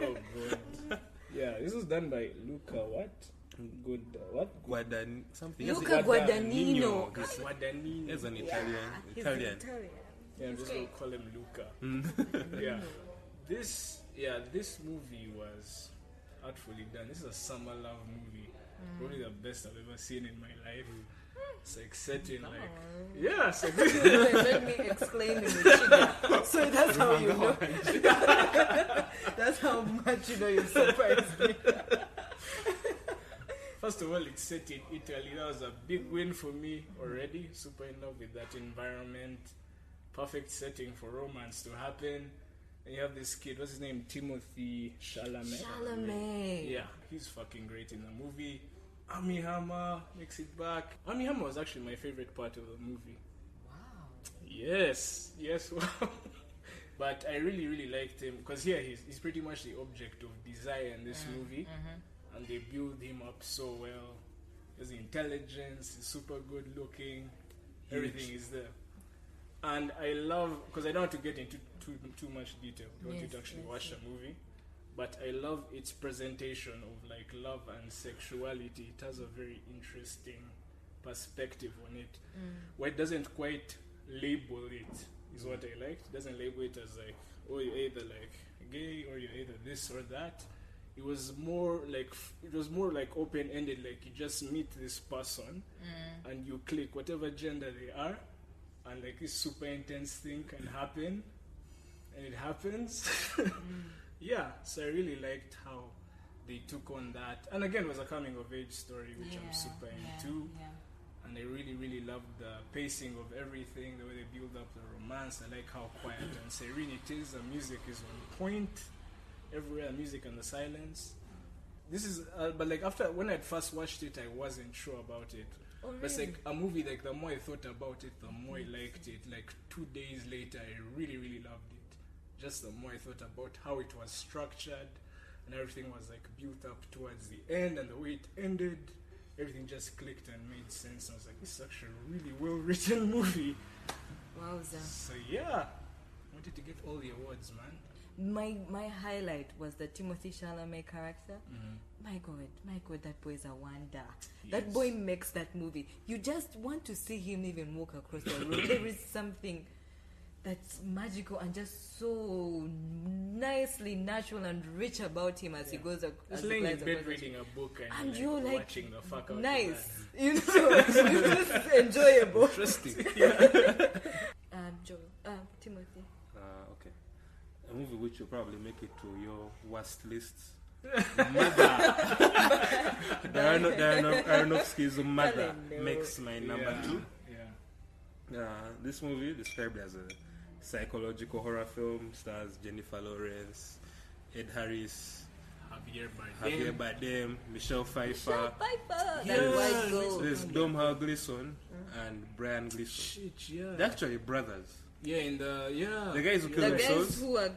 Oh god. Yeah, this was done by Luca what? Something. Luca Guadagnino. Guadagnino. He's an He's Italian. Italian. Yeah, I'm just gonna call him Luca. Yeah. This movie was artfully done. This is a summer love movie. Probably the best I've ever seen in my life. It's like set in like so Let me exclaim in the sugar. So that's how you know. That's how much you surprised me. First of all, it's set in Italy. That was a big win for me already. Super in love with that environment. Perfect setting for romance to happen. And you have this kid, what's his name? Timothy Chalamet. Yeah, he's fucking great in the movie. Ami Hammer makes it back. Ami Hammer was actually my favorite part of the movie. Wow. Yes, wow. But I really liked him because here he's pretty much the object of desire in this movie. And they build him up so well. His intelligence, he's super good looking. Everything is there. And I love, because I don't want to get into too much detail. You want you to actually watch the movie. But I love its presentation of like love and sexuality. It has a very interesting perspective on it. Where it doesn't quite label it, is what I liked. It doesn't label it as like, oh, you're either like gay or you're either this or that. It was more like open-ended, like you just meet this person and you click whatever gender they are, and like this super intense thing can happen, and it happens. Yeah, so I really liked how they took on that, and again it was a coming-of-age story, which I'm super into. And I really loved the pacing of everything, the way they build up the romance. I like how quiet and serene it is. The music is on point everywhere, the music and the silence. this is, but like after when I first watched it, I wasn't sure about it. Oh, But it's really? like a movie. Like the more I thought about it, the more I liked it. Like 2 days later, I really, really loved it. Just the more I thought about how it was structured, and everything was like built up towards the end, and the way it ended, everything just clicked and made sense. I was like, this is actually a really well written movie. Wowza. So yeah, wanted to get all the awards, man. My highlight was the Timothy Chalamet character. My God, that boy is a wonder. That Yes. boy makes that movie. You just want to see him even walk across the road. There is something that's magical and just so nicely natural and rich about him as he goes across. Just laying in bed reading a book and And you're like, watching the fuck out of nice. that. You know, it's just enjoyable. Interesting. Timothy. Okay. A movie which will probably make it to your worst lists. Mother. Aronofsky's Mother Hello. makes my number 2. Yeah. This movie, described as a psychological horror film, stars Jennifer Lawrence, Ed Harris, Javier Bardem, Michelle Pfeiffer. That Yes. white girl. There's Domhnall Gleeson and Brian Gleeson. Shit, yeah. They're actually brothers. Yeah, in the The guys who The kill guys themselves who are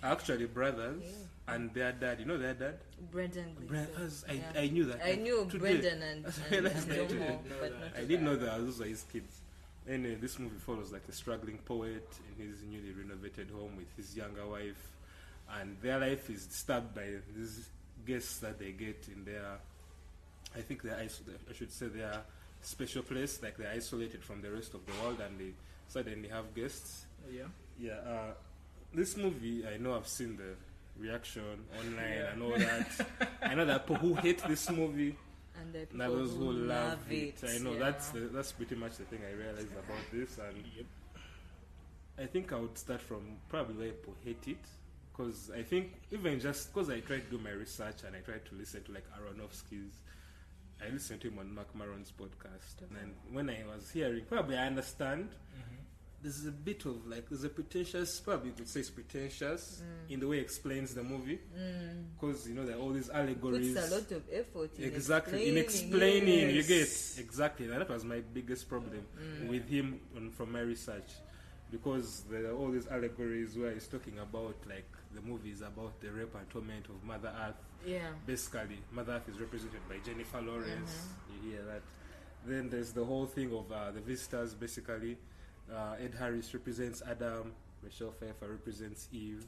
are actually brothers, and their dad. You know their dad? Brendan Gleeson. I knew that. I knew Today. Brendan and realized I Jomo, didn't but not I didn't know that those were his kids. Anyway, this movie follows like a struggling poet in his newly renovated home with his younger wife, and their life is disturbed by these guests that they get in their, I think I should say their special place, like they're isolated from the rest of the world, and they suddenly have guests. yeah. This movie, I know I've seen the reaction online and all that. I know that people who hate this movie, and the and those people who love it. I know yeah. that's pretty much the thing I realized about this, and Yep. I think I would start from probably where people hate it, because I think even just because I tried to do my research and I tried to listen to like Aronofsky's, I listened to him on Mark Maron's podcast, and then when I was hearing, probably I understand. There's a bit of like, there's a pretentious, probably you could say it's pretentious in the way it explains the movie, because you know there are all these allegories. Puts a lot of effort in Exactly, explaining. in explaining, you Yes. get exactly. And that was my biggest problem with him from my research, because there are all these allegories where he's talking about like the movie is about the rape and torment of Mother Earth. Yeah. Basically, Mother Earth is represented by Jennifer Lawrence. You hear that? Then there's the whole thing of the visitors. Basically, Ed Harris represents Adam. Michelle Pfeiffer represents Eve.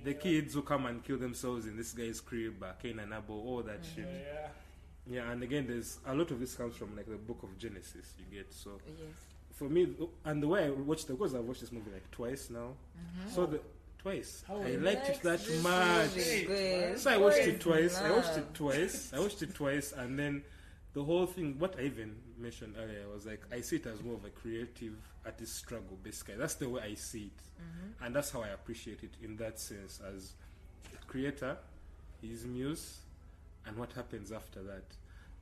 The kids who come and kill themselves in this guy's crib, Cain and Abel, all that shit. Yeah, and again, there's a lot of this comes from like the book of Genesis. You get so. Yes. For me, and the way I watched it, because I've watched this movie like twice now. So twice. I liked it that This much. movie, good. So I watched it Boys twice. I watched it twice, and then the whole thing. What I even mentioned earlier was like I see it as more of a creative artist struggle. Basically, that's the way I see it, and that's how I appreciate it in that sense as a creator, his muse, and what happens after that.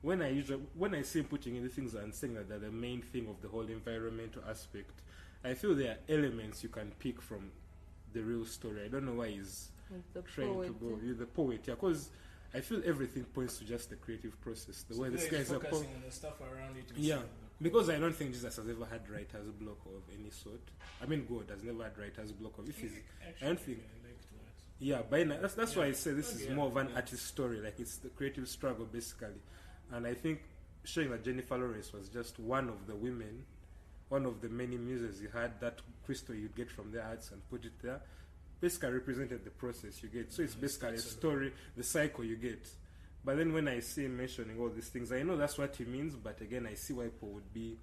When I see him putting in the things and saying that they're the main thing of the whole environmental aspect, I feel there are elements you can pick from the real story. I don't know why he's The trying poet. to go. You're the poet, yeah, because I feel everything points to just the creative process. The way this guy's a poet. focusing on the stuff around it. Yeah, because I don't think Jesus has ever had writer's block of any sort. I mean, God has never had writer's block of. If he's, I don't think. I liked that. Yeah, but that's why I say this is Okay, more of an yeah. artist story. Like it's the creative struggle basically, and I think showing that Jennifer Lawrence was just one of the women, one of the many muses you had. That crystal you'd get from the arts and put it there, basically represented the process you get. So it's basically a story, the cycle you get. But then when I see him mentioning all these things, I know that's what he means. But again, I see why people would be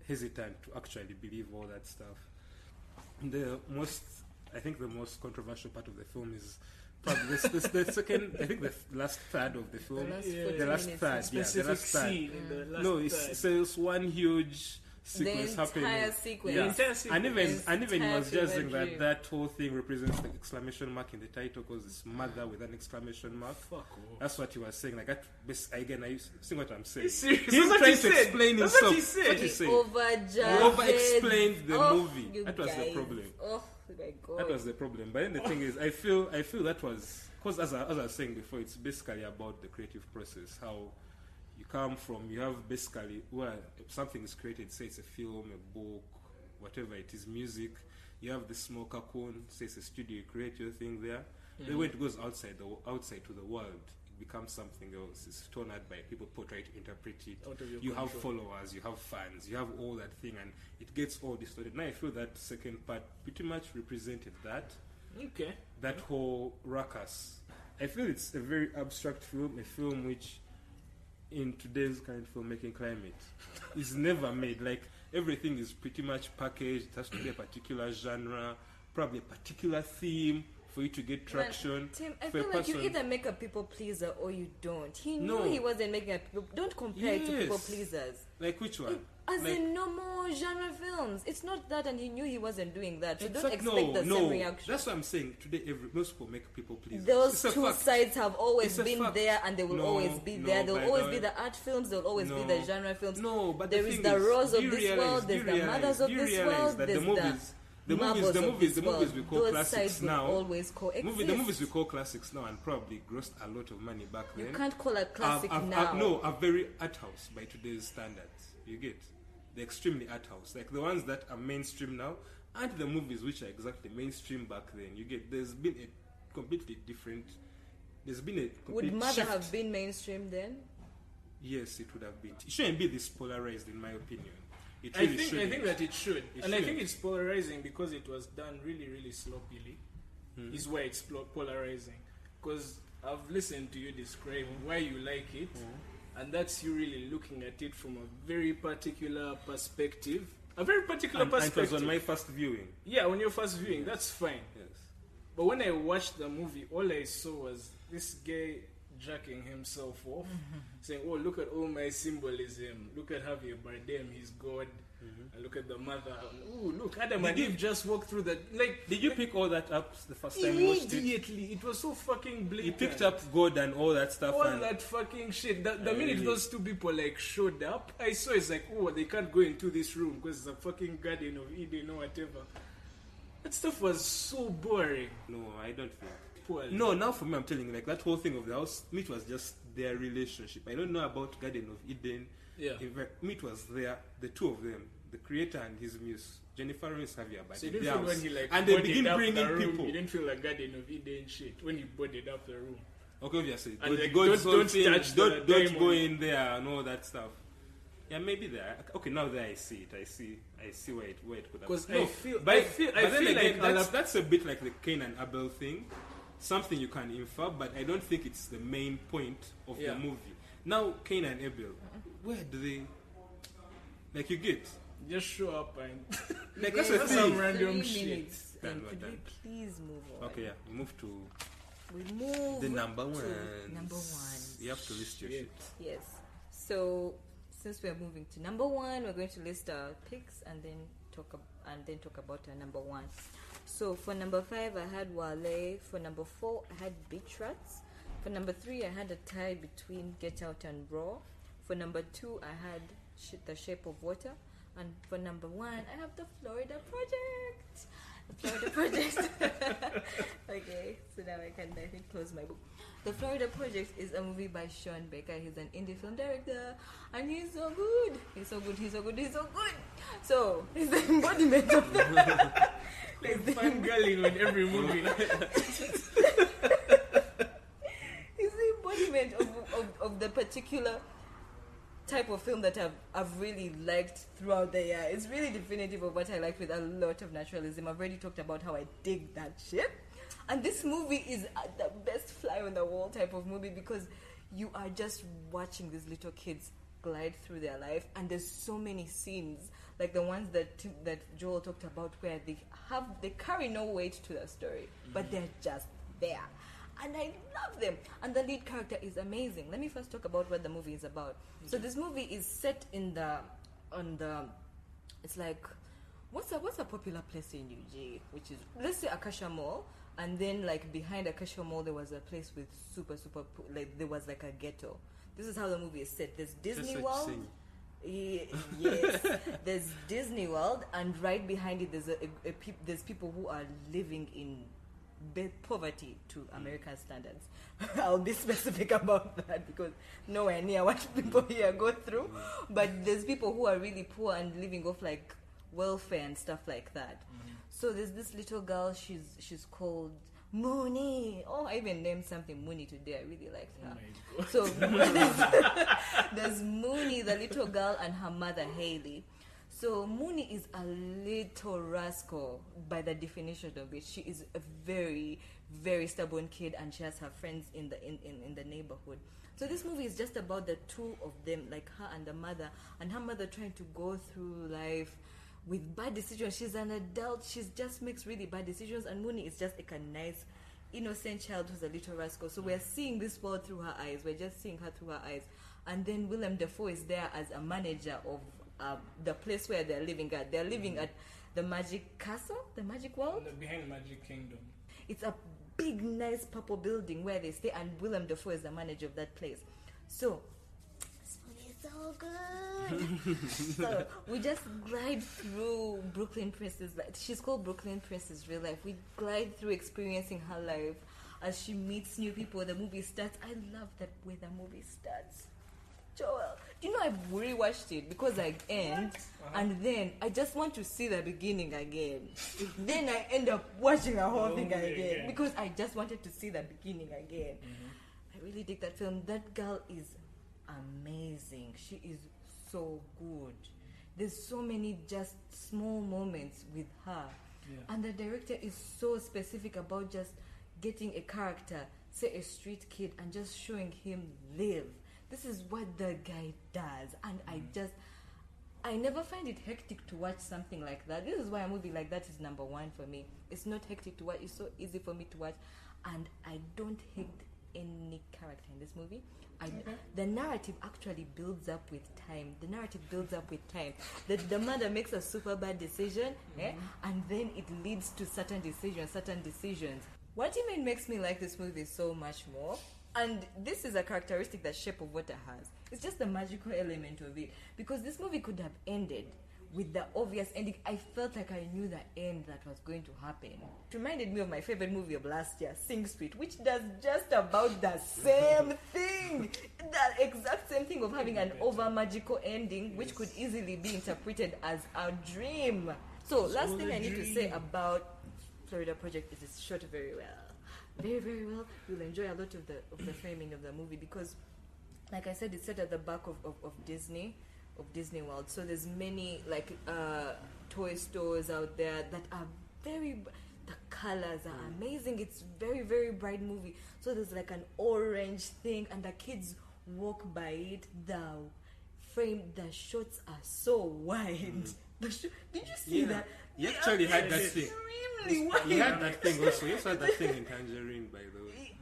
hesitant to actually believe all that stuff. I think the most controversial part of the film is probably the second, I think the last third of the film. The last 40 The last minutes. third, yeah, the Specific last third. scene in the last No, third. so it's one huge sequence The entire happening. sequence. Yeah. The entire sequence. And even he was Entire just saying fever that dream. that whole thing represents the exclamation mark in the title because it's mother with an exclamation mark. Fuck off. That's what he was saying. Like that. Again, I see what I'm saying. Serious? He's That's what trying he to said. explain That's himself. what he said. That's what he He said. over-explained the movie. You That was the guys. problem. Oh my god. That was the problem. But then the thing is, I feel that was because as I was saying before, it's basically about the creative process. How you come from, you have basically where something is created. Say it's a film, a book, whatever it is, music. You have the small cocoon. Say it's a studio. You create your thing there. Then when it goes outside to the world, it becomes something else. It's torn out by people try to interpret it. You have followers, you have fans, you have all that thing, and it gets all distorted. Now I feel that second part pretty much represented that. Okay. That whole ruckus. I feel it's a very abstract film, a film which, in today's kind of filmmaking climate, is never made. Like, everything is pretty much packaged. It has to be a particular genre, probably a particular theme for you to get traction. Tim, I feel like you either make a people pleaser or you don't. He knew he wasn't making a people. Don't compare it to people pleasers. Like which one? As like, in normal genre films. It's not that, and he knew he wasn't doing that. So don't expect the same reaction. That's what I'm saying. Today, most people make people pleasers. Those two sides have always been there, and they will always be there. There'll always be the art films. There'll always be the genre films. No, but there is the Rose of this world. There's the Mothers of this world. There's the movies we call those classics now. Always coexist. The movies we call classics now and probably grossed a lot of money back then. You can't call a classic now. Are very art house by today's standards. You get? They're extremely art house. Like the ones that are mainstream now, and the movies which are exactly mainstream back then. You get? There's been a completely different. There's been a complete Would Mother shift. have been mainstream then? Yes, it would have been. It shouldn't be this polarized, in my opinion. I think that it should. I think it's polarizing because it was done really, really sloppily. Is why it's polarizing. Because I've listened to you describe why you like it, and that's you really looking at it from a very particular perspective. A very particular perspective. And it was on my first viewing. Yeah, on your first viewing, that's fine. Yes. But when I watched the movie, all I saw was this guy jacking himself off, saying, "Oh, look at all my symbolism. Look at Javier Bardem, he's God. And look at the mother. Oh, look, Adam and Eve just walked through that. Like, did you pick all that up the first time you watched it? Immediately, it was so fucking blatant. You picked up God and all that stuff. All that fucking shit. The minute those two people like showed up, I saw it's like, oh, they can't go into this room because it's a fucking Garden of Eden or whatever. That stuff was so boring. No, I don't think. Poorly. No, now for me, I'm telling you, like that whole thing of the house, me, it was just their relationship. I don't know about Garden of Eden. Yeah. In fact, me, it was the two of them, the creator and his muse, Jennifer Lawrence Javier. So you didn't feel when he like and they begin bringing the room, people. You didn't feel like Garden of Eden shit when he boarded up the room. Okay, obviously. And like, don't go in there and all that stuff. Yeah, maybe there. Okay, now there I see it. I see where it could have. Because no, I feel like that's a bit like the Cain and Abel thing. Something you can infer, but I don't think it's the main point of the movie. Now, Cain and Abel, where do they? Like you get? Just show up and like that's a thing. Some random 3 shit. minutes. Done, Could done. we please move on? Okay, yeah. We move The number one. number one. You have to list your shit. Yes. So since we are moving to number one, we're going to list our picks and then talk about our number one. So for number 5, I had Wale. For number 4, I had Beach Rats. For number 3, I had a tie between Get Out and Raw. For number 2, I had The Shape of Water. And for number 1, I have The Florida Project. The Florida Project. Okay, so now I think close my book. The Florida Project is a movie by Sharon Baker. He's an indie film director, and he's so good. He's so good. So he's the embodiment of the. Like fangirling on every movie. He's the embodiment of the particular type of film that I've really liked throughout the year. It's really definitive of what I like with a lot of naturalism. I've already talked about how I dig that shit. And this movie is the best fly on the wall type of movie because you are just watching these little kids glide through their life, and there's so many scenes like the ones that Joel talked about where they carry no weight to the story, but they're just there. And I love them. And the lead character is amazing. Let me first talk about what the movie is about. Okay. So this movie is set it's like, what's a popular place in UG? Which is, let's say Acacia Mall. And then like behind Acacia Mall, there was a place with super, like there was like a ghetto. This is how the movie is set. There's Disney World. Yes, there's Disney World, and right behind it, there's people who are living in poverty to American standards. I'll be specific about that because nowhere near what people here go through. But there's people who are really poor and living off like welfare and stuff like that. So there's this little girl, she's called Mooney. Oh, I even named something Mooney today. I really liked her. So there's Mooney, the little girl, and her mother Haley. So Mooney is a little rascal by the definition of it. She is a very, very stubborn kid, and she has her friends in the neighborhood. So this movie is just about the two of them, like her and the mother, and her mother trying to go through life with bad decisions. She's an adult. She just makes really bad decisions, and Mooney is just like a nice, innocent child who's a little rascal. So we're seeing this world through her eyes. We're just seeing her through her eyes. And then Willem Dafoe is there as a manager of the place where they're living at. They're living at the Magic Castle, the Magic World. Behind Magic Kingdom. It's a big, nice purple building where they stay, and Willem Dafoe is the manager of that place. So this movie is so good. So we just glide through Brooklyn Princess. She's called Brooklyn Princess real life. We glide through experiencing her life as she meets new people. The movie starts. I love that way the movie starts. Joel, do you know I've rewatched it because I end and then I just want to see the beginning again. Then I end up watching the whole thing again because I just wanted to see the beginning again. I really dig that film. That girl is amazing. She is so good. There's so many just small moments with her. And the director is so specific about just getting a character, say a street kid, and just showing him live. This is what the guy does, and I never find it hectic to watch something like that. This is why a movie like that is number one for me. It's not hectic to watch. It's so easy for me to watch, and I don't hate any character in this movie. The narrative actually builds up with time. The mother makes a super bad decision, and then it leads to certain decisions. What even makes me like this movie so much more, and this is a characteristic that Shape of Water has, it's just the magical element of it. Because this movie could have ended with the obvious ending. I felt like I knew the end that was going to happen. It reminded me of my favorite movie of last year, Sing Street, which does just about the same thing. The exact same thing of having an over magical ending, which could easily be interpreted as a dream. So last thing I need to say about Florida Project is it's shot very well. Very, very well. You'll enjoy a lot of the framing of the movie because, like I said, it's set at the back of Disney World. So there's many like toy stores out there that are the colors are amazing. It's very, very bright movie. So there's like an orange thing, and the kids walk by it. The shots are so wide. Did you see that? You actually had that thing. Extremely wide. You had that thing also. You saw that thing in Tangerine, by the way.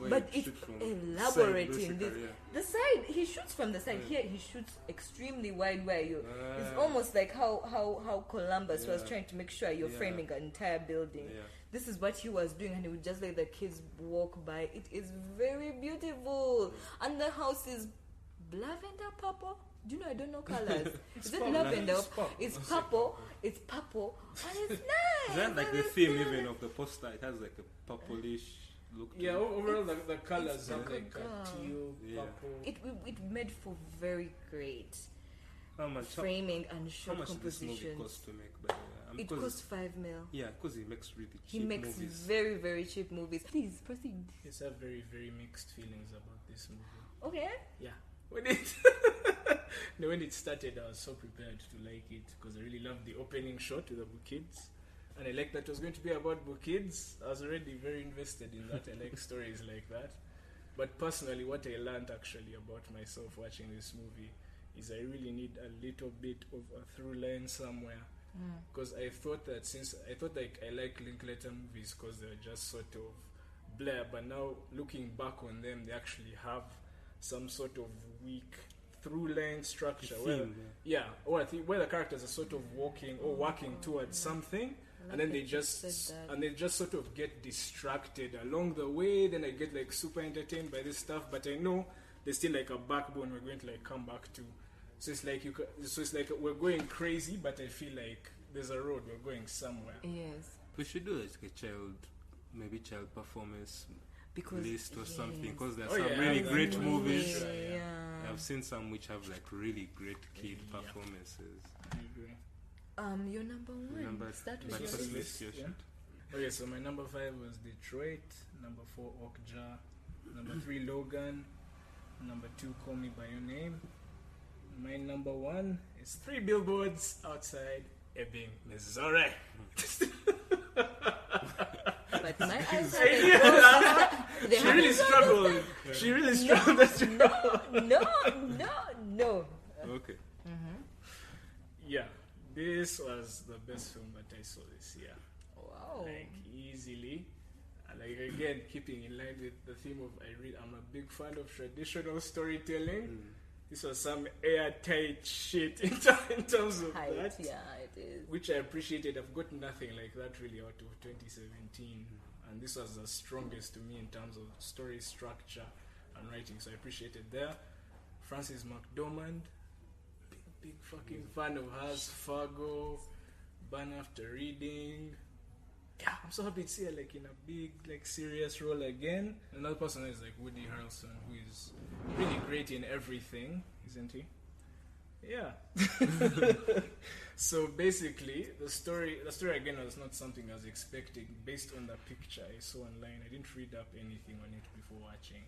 But it's elaborate in this. The side, he shoots from the side. Here he shoots extremely wide where it's almost like how Columbus was trying to make sure you're framing an entire building. This is what he was doing, and he would just let the kids walk by. It is very beautiful. And the house is lavender purple. Do you know I don't know colors? Is it lavender? It's purple. It's purple, and it's nice. Is that like the theme even of the poster? It has like a purplish look. Yeah, overall the colors are like teal, purple. It made for very great framing and shot how much composition. This movie cost to make? But it cost $5 million. Yeah, because he makes really cheap He makes movies. very, very cheap movies. Please proceed. Yes, I have very, very mixed feelings about this movie. Okay. Yeah. When it started, I was so prepared to like it because I really loved the opening shot with the kids, and I liked that it was going to be about kids. I was already very invested in that. I like stories like that. But personally, what I learned actually about myself watching this movie is I really need a little bit of a through line somewhere. Because I thought like I like Linklater movies because they're just sort of blah, but now looking back on them, they actually have some sort of weak through line structure where the characters are sort of walking or working towards something, and then they just sort of get distracted along the way. Then I get like super entertained by this stuff, but I know there's still like a backbone we're going to like come back to. So it's like we're going crazy, but I feel like there's a road, we're going somewhere. Yes. We should do like a child maybe child performance because list or something, yes. because there's Oh, some yeah, really that's great right. movies. Yeah. I've seen some which have like really great kid Yeah. performances. I agree. Your number one. Remember, Start but with first your list your Yeah. shit. Okay, so my number 5 was Detroit, number 4 Okja, number 3 Logan, number 2 Call Me By Your Name. My number 1 is 3 Billboards Outside Ebbing, Missouri. But my eyes She really struggled. She really struggled. No. Okay. Yeah, this was the best film that I saw this year. Wow. Like easily. Like again, keeping in line with the theme of I'm a big fan of traditional storytelling. This was some airtight shit in terms of Height, that, yeah, it is. which I appreciated. I've got nothing like that really out of 2017, and this was the strongest to me in terms of story structure and writing. So I appreciated there. Frances McDormand, big fucking fan of hers. Fargo, Burn After Reading. Yeah, I'm so happy to see her like in a big, like serious role again. Another person is like Woody Harrelson, who is really great in everything, isn't he? Yeah. So basically, the story again was not something I was expecting based on the picture I saw online. I didn't read up anything on it before watching.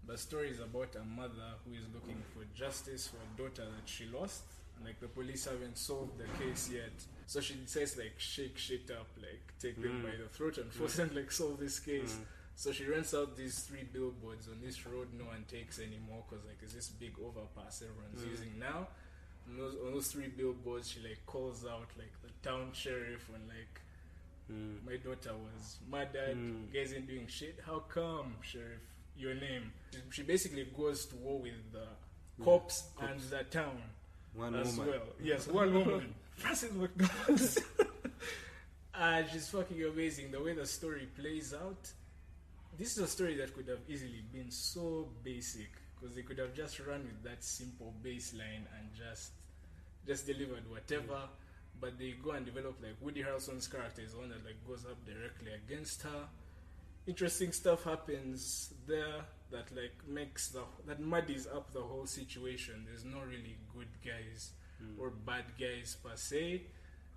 The story is about a mother who is looking for justice for a daughter that she lost. Like the police haven't solved the case yet, so she decides like shake shit up, like take them by the throat and force them like solve this case. So she rents out these 3 billboards on this road no one takes anymore because like it's this big overpass everyone's using now. And on those 3 billboards, she like calls out like the town sheriff and like my daughter was murdered. Guys ain't doing shit. How come, sheriff? Your name. She basically goes to war with the cops and the town. One As woman. well. Yes, one woman. Frances McDormand. She's fucking amazing. The way the story plays out. This is a story that could have easily been so basic because they could have just run with that simple baseline and just delivered whatever. But they go and develop like Woody Harrelson's character is the one that like goes up directly against her. Interesting stuff happens there that like that muddies up the whole situation. There's no really good guys or bad guys per se.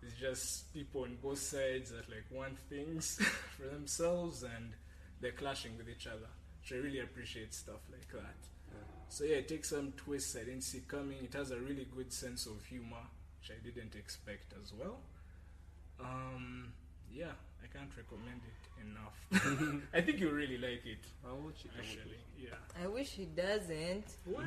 It's just people on both sides that like want things for themselves and they're clashing with each other. So I really appreciate stuff like that. So yeah, it takes some twists I didn't see coming. It has a really good sense of humor, which I didn't expect as well. Yeah, I can't recommend it enough. I think you'll really like it. I'll watch it. Actually, yeah. I wish he doesn't, Why?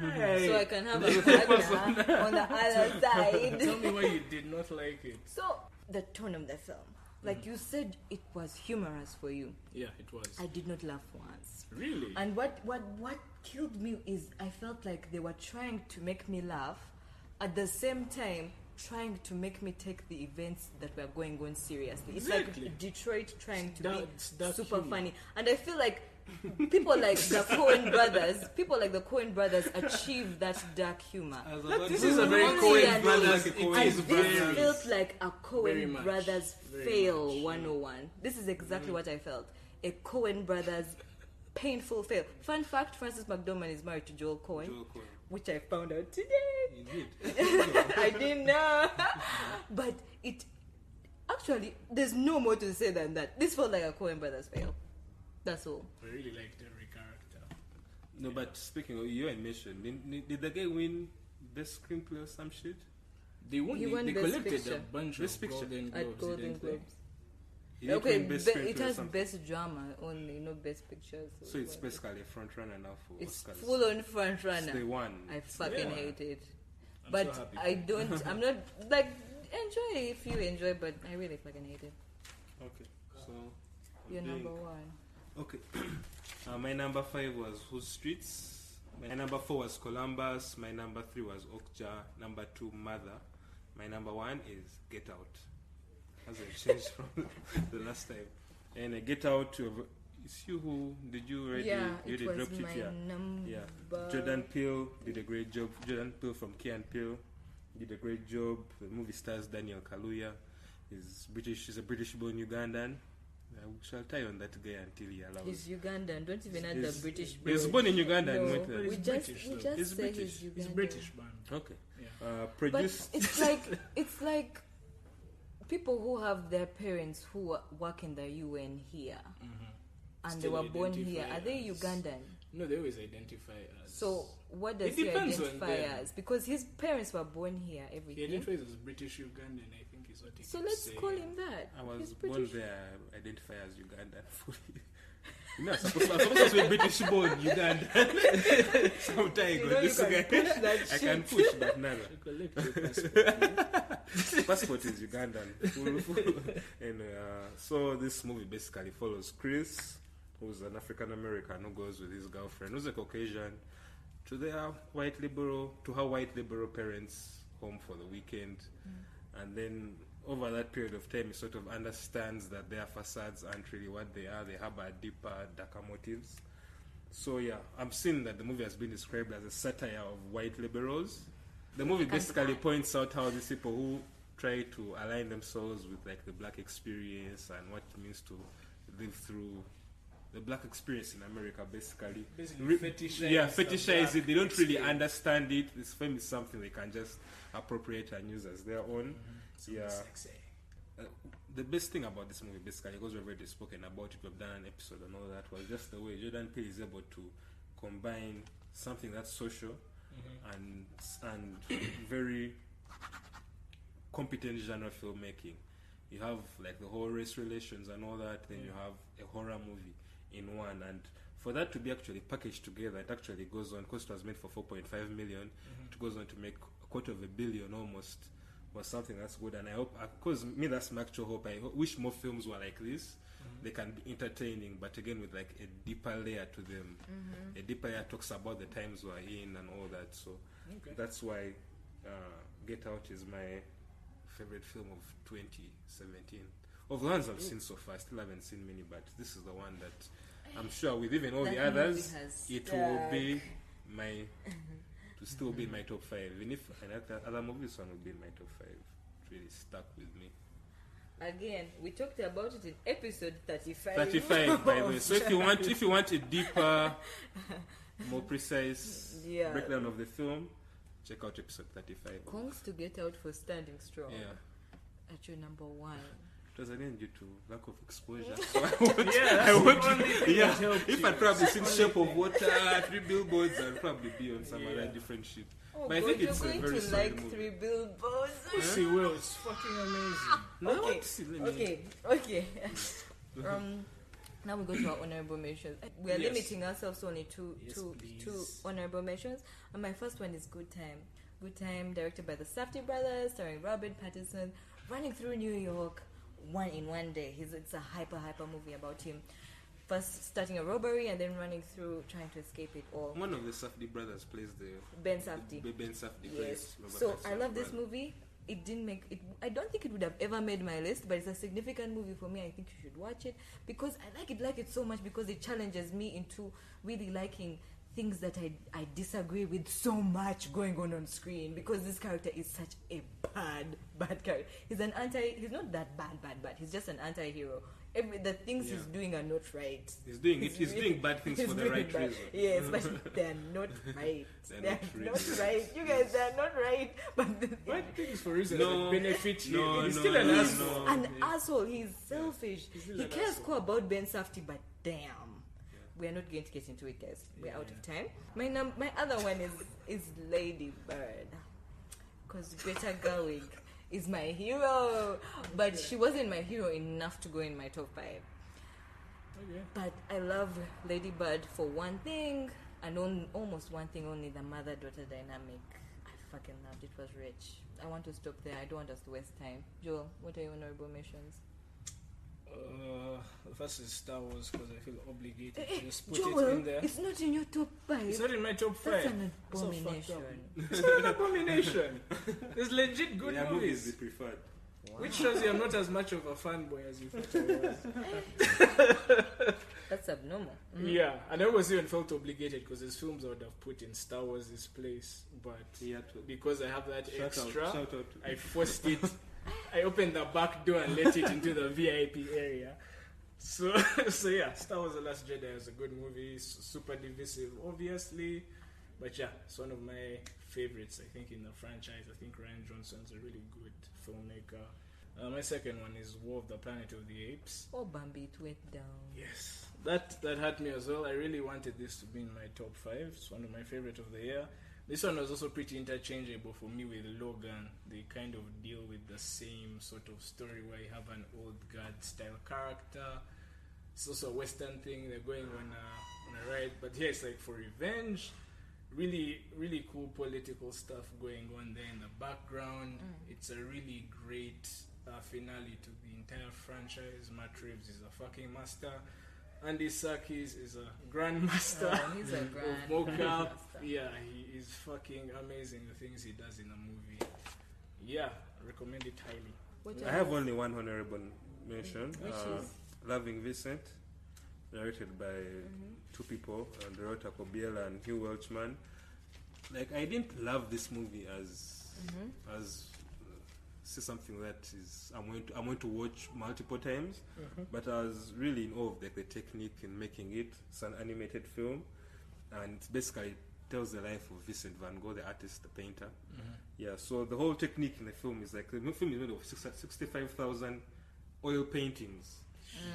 so I can have a partner on the other side. Tell me why you did not like it. So the tone of the film, like you said, it was humorous for you. Yeah, it was. I did not laugh once. Really? And what killed me is I felt like they were trying to make me laugh, at the same time trying to make me take the events that were going on seriously. It's Exactly. like Detroit trying to It's dark be super humor. funny, and I feel like people like the Coen brothers achieve that dark humor. This is a very Honestly, Coen and Brothers. Like a it Coen is This very- felt like a Very Coen much. brothers Very fail much. 101. This is exactly what I felt. A Coen brothers painful fail. Fun fact, Frances McDormand is married to Joel Coen, which I found out today. You did. I didn't know. But it actually, there's no more to say than that. This felt like a Coen brothers fail. That's all. I really liked every character. No, but speaking of your admission, did the guy win best screenplay or some shit? They won. He They, won they Best collected Picture. a bunch Best of Picture. Golden Globes. At Golden didn't they? Globes. He didn't Okay, win best it screenplay or has something. best drama only, no best pictures. So it's basically a front runner now for It's Oscars. full on front runner. They won. I fucking Yeah. hate it. I'm But so happy I for you. don't, I'm not, like, enjoy if you enjoy, but I really fucking hate it. Okay, so You're being- number one. Okay, my number 5 was Whose Streets. My number 4 was Columbus. My number 3 was Okja. Number 2, Mother. My number 1 is Get Out. Hasn't changed from the last time. And Get Out, it's you who did you already? Yeah, you it already was dropped my it, yeah. number. Yeah. Jordan Peele did a great job. Jordan Peele from Key and Peele did a great job. The movie stars Daniel Kaluuya. He's British. He's a British-born Ugandan. I shall tie on that guy until he allows. He's Ugandan. Don't even add the British. He was born in Uganda. No, and went we there. just He's say British. he's Ugandan. He's British, man. Okay. Yeah. But Produced. it's like people who have their parents who work in the UN here, and they Still were born here. identify Are they as- Ugandan? No, they always identify as. So what does It he depends on identify them. as? Because his parents were born here, He everything. identifies as British Ugandan, I think is what he So keeps let's saying. call him that. I was He's born British. there. Identify as Ugandan fully. You know, I'm supposed to be British born Uganda. Sometime You ago, know you this can guy. push that I can shit. push, but nada. Collect your passport. Passport is Ugandan. And so this movie basically follows Chris, who's an African American who goes with his girlfriend, who's a Caucasian, to her white liberal parents' home for the weekend, and then over that period of time, he sort of understands that their facades aren't really what they are. They have a deeper, darker motives. So yeah, I'm seeing that the movie has been described as a satire of white liberals. The movie basically points out how these people who try to align themselves with like the black experience and what it means to live through the black experience in America, basically fetishize it. They don't really understand it. This film is something they can just appropriate and use as their own. Yeah. The best thing about this movie, basically, because we've already spoken about it, we've done an episode and all that, was just the way Jordan Peele is able to combine something that's social and very competent genre filmmaking. You have like the whole race relations and all that, then you have a horror movie in one, and for that to be actually packaged together, it actually goes on, because it was made for 4.5 million, it goes on to make $250 million almost, was something that's good. And I hope, because me, that's my actual hope. I wish more films were like this. They can be entertaining, but again with like a deeper layer to them. A deeper layer talks about the times we're in and all that. So that's why Get Out is my favorite film of 2017. Of the ones I've seen so far, I still haven't seen many, but this is the one that I'm sure with even all That the others, movie has it will be my to still be in my top 5. Even if other movies, one will be in my top 5. It really stuck with me. Again, we talked about it in episode 35. 35, by the way. So if you want a deeper, more precise breakdown of the film, check out episode 35. Congs to Get Out for standing strong. Yeah. At your number 1. It was again due to lack of exposure. If I'd probably seen Shape of Water, 3 Billboards, I'd probably be on some other different shit. Oh, But I God, think you're it's a going very to solid like movie. 3 Billboards. Pussy Will, it's fucking amazing. No, I want to see, let me- Okay. Now we go to our honorable mentions. We are Yes. limiting ourselves only to Yes, two please. honorable mentions. And my first one is Good Time. Good Time, directed by the Safdie brothers, starring Robert Pattinson, running through New York in one day. It's a hyper movie about him. First starting a robbery and then running through trying to escape it all. One of the Safdie brothers plays Ben Safdie. Ben Safdie Yes. plays Robert So I Pattinson's love this brother. movie. It didn't make it. I don't think it would have ever made my list, but it's a significant movie for me. I think you should watch it because I like it so much because it challenges me into really liking things that I disagree with so much going on screen, because this character is such a bad character. He's not that bad. He's just an anti-hero. The things he's doing are not right. He's doing bad things for the right reason. Yes, but they're not right. They're not right. You guys, they're not right. But Bad things for reasons No. that benefit you. No, He's no, still an no, asshole. no. an asshole. He's selfish. still He an cares asshole. cool about Ben Safdie, but damn. We are not going to get into it, guys. We're out of time. My other one is Lady Bird, because Greta Gerwig is my hero, but she wasn't my hero enough to go in my top 5. Okay. But I love Lady Bird for one thing, and almost one thing only: the mother-daughter dynamic. I fucking loved it. Was rich. I want to stop there. I don't want us to waste time. Joel, what are your honorable mentions? The first is Star Wars because I feel obligated to just put Joel, it in there. it's not in your top 5. It's not in my top 5. That's an So fucked abomination. up. It's not an abomination. There's legit good Yeah, movies. the preferred. Which shows you I'm not as much of a fanboy as you thought I was. That's abnormal. Yeah, and I always even felt obligated because there's films I would have put in Star Wars' place, but because I have that extra, Shout out to I forced it. I opened the back door and let it into the VIP area. So yeah, Star Wars: The Last Jedi is a good movie. Super divisive, obviously, but yeah, it's one of my favorites. I think in the franchise. I think Rian Johnson's a really good filmmaker. My second one is War of the Planet of the Apes. Oh, Bambi, it went down. Yes, that hurt me as well. I really wanted this to be in my top 5. It's one of my favorite of the year. This one was also pretty interchangeable for me with Logan. They kind of deal with the same sort of story where you have an old guard style character. It's also a Western thing. They're going on a ride, but here it's like for revenge. Really, really cool political stuff going on there in the background. It's a really great finale to the entire franchise. Matt Reeves is a fucking master. Andy Serkis is a grandmaster He's a of mocap. Yeah, he is fucking amazing. The things he does in a movie. Yeah, recommend it highly. I have only one honorable mention. Which is? Loving Vincent, directed by two people, Dorota Kobiela and Hugh Welchman. Like, I didn't love this movie as something that is I'm going to watch multiple times, but I was really in awe of the technique in making it. It's an animated film, and it basically tells the life of Vincent van Gogh, the artist, the painter. Yeah, so the whole technique in the film is like, the film is made of 65,000 oil paintings,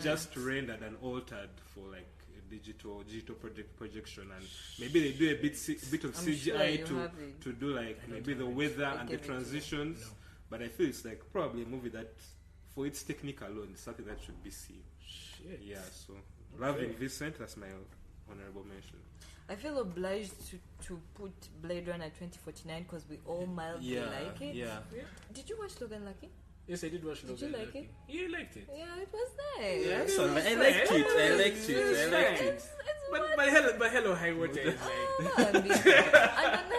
just rendered and altered for like a digital projection, and maybe they do a bit of CGI to do like maybe the weather and the transitions. But I feel it's like probably a movie that, for its technique alone, is something that should be seen. Shit. Yeah, so Loving Vincent, that's my honorable mention. I feel obliged to put Blade Runner 2049 because we all mildly like it. Yeah. Did you watch Logan Lucky? Yes, I did watch Logan. Did you like it? You liked it. Yeah, it was nice. Yeah, I liked it. But Hello High Water is like... And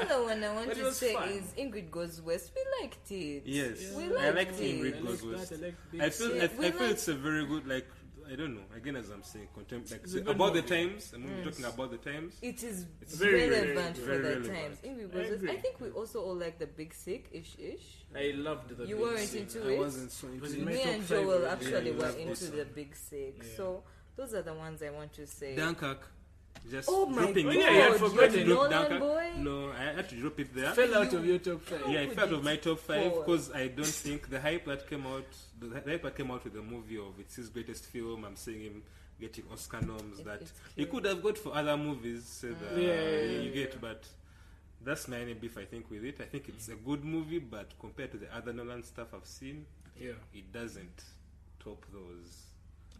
another one I want But it to was say fun. is Ingrid Goes West. We liked it. Yes, We I liked liked it. Ingrid Goes West. I feel it's a very good, like, I don't know. Again, as I'm saying, about the times. I'm talking about the times. It is It's very relevant for very the relevant. times. Ingrid I Goes West. agree. I think we also all like the Big Sick ish. I loved the You Big weren't Sick. into I it. wasn't so Was into it it. my Me top and 5 Joel already? actually Yeah, were that's into awesome. the Big Sick. Yeah. So those are the ones I want to say. Dunkirk. Just Oh my dropping god! it. yeah, I forgot You're it. Nolan Dunkirk. boy. No, I had to drop it there. Fell out of your top 5. Yeah, it Who fell out did of my top 5 fall? because I don't think the hype that came out with the movie of it's his greatest film. I'm seeing him getting Oscar noms that It's he cute. could have got for other movies. So that, you get, but that's my only beef I think with it. I think it's a good movie, but compared to the other Nolan stuff I've seen, it doesn't top those.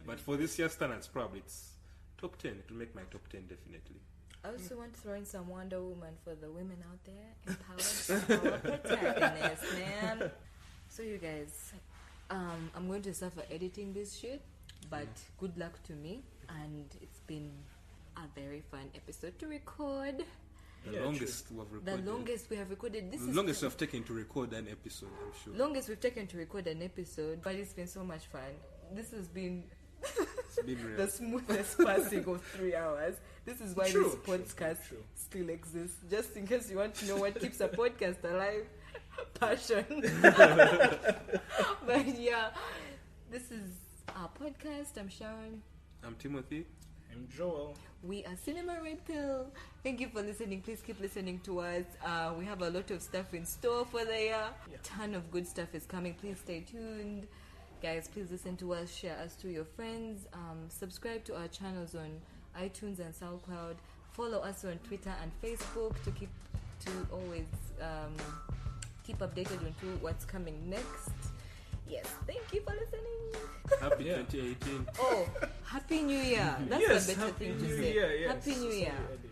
But for this year's standards, probably it's top 10. It will make my top 10 definitely. I also want to throw in some Wonder Woman for the women out there. Empowered our protagonist, man. So you guys, I'm going to suffer editing this shit, but good luck to me. And it's been a very fun episode to record. The longest we have recorded. The longest we have recorded. This The is longest we have taken to record an episode, I'm sure. longest we've taken to record an episode, but it's been so much fun. This has been It's been real. the smoothest passing of 3 hours. This is why this podcast still exists. Just in case you want to know what keeps a podcast alive, passion. But yeah, this is our podcast. I'm Sharon. I'm Timothy. I'm Joel. We are Cinema Red Pill. Thank you for listening. Please keep listening to us. We have a lot of stuff in store for the year. Ton of good stuff is coming. Please stay tuned. Guys, please listen to us. Share us to your friends. Subscribe to our channels on iTunes and SoundCloud. Follow us on Twitter and Facebook to always keep updated on what's coming next. Yes, thank you for listening. Happy 2018. Oh, Happy New Year. That's Yes, a better Happy thing to New say. Year, yes. Happy New Sorry, Year. I did.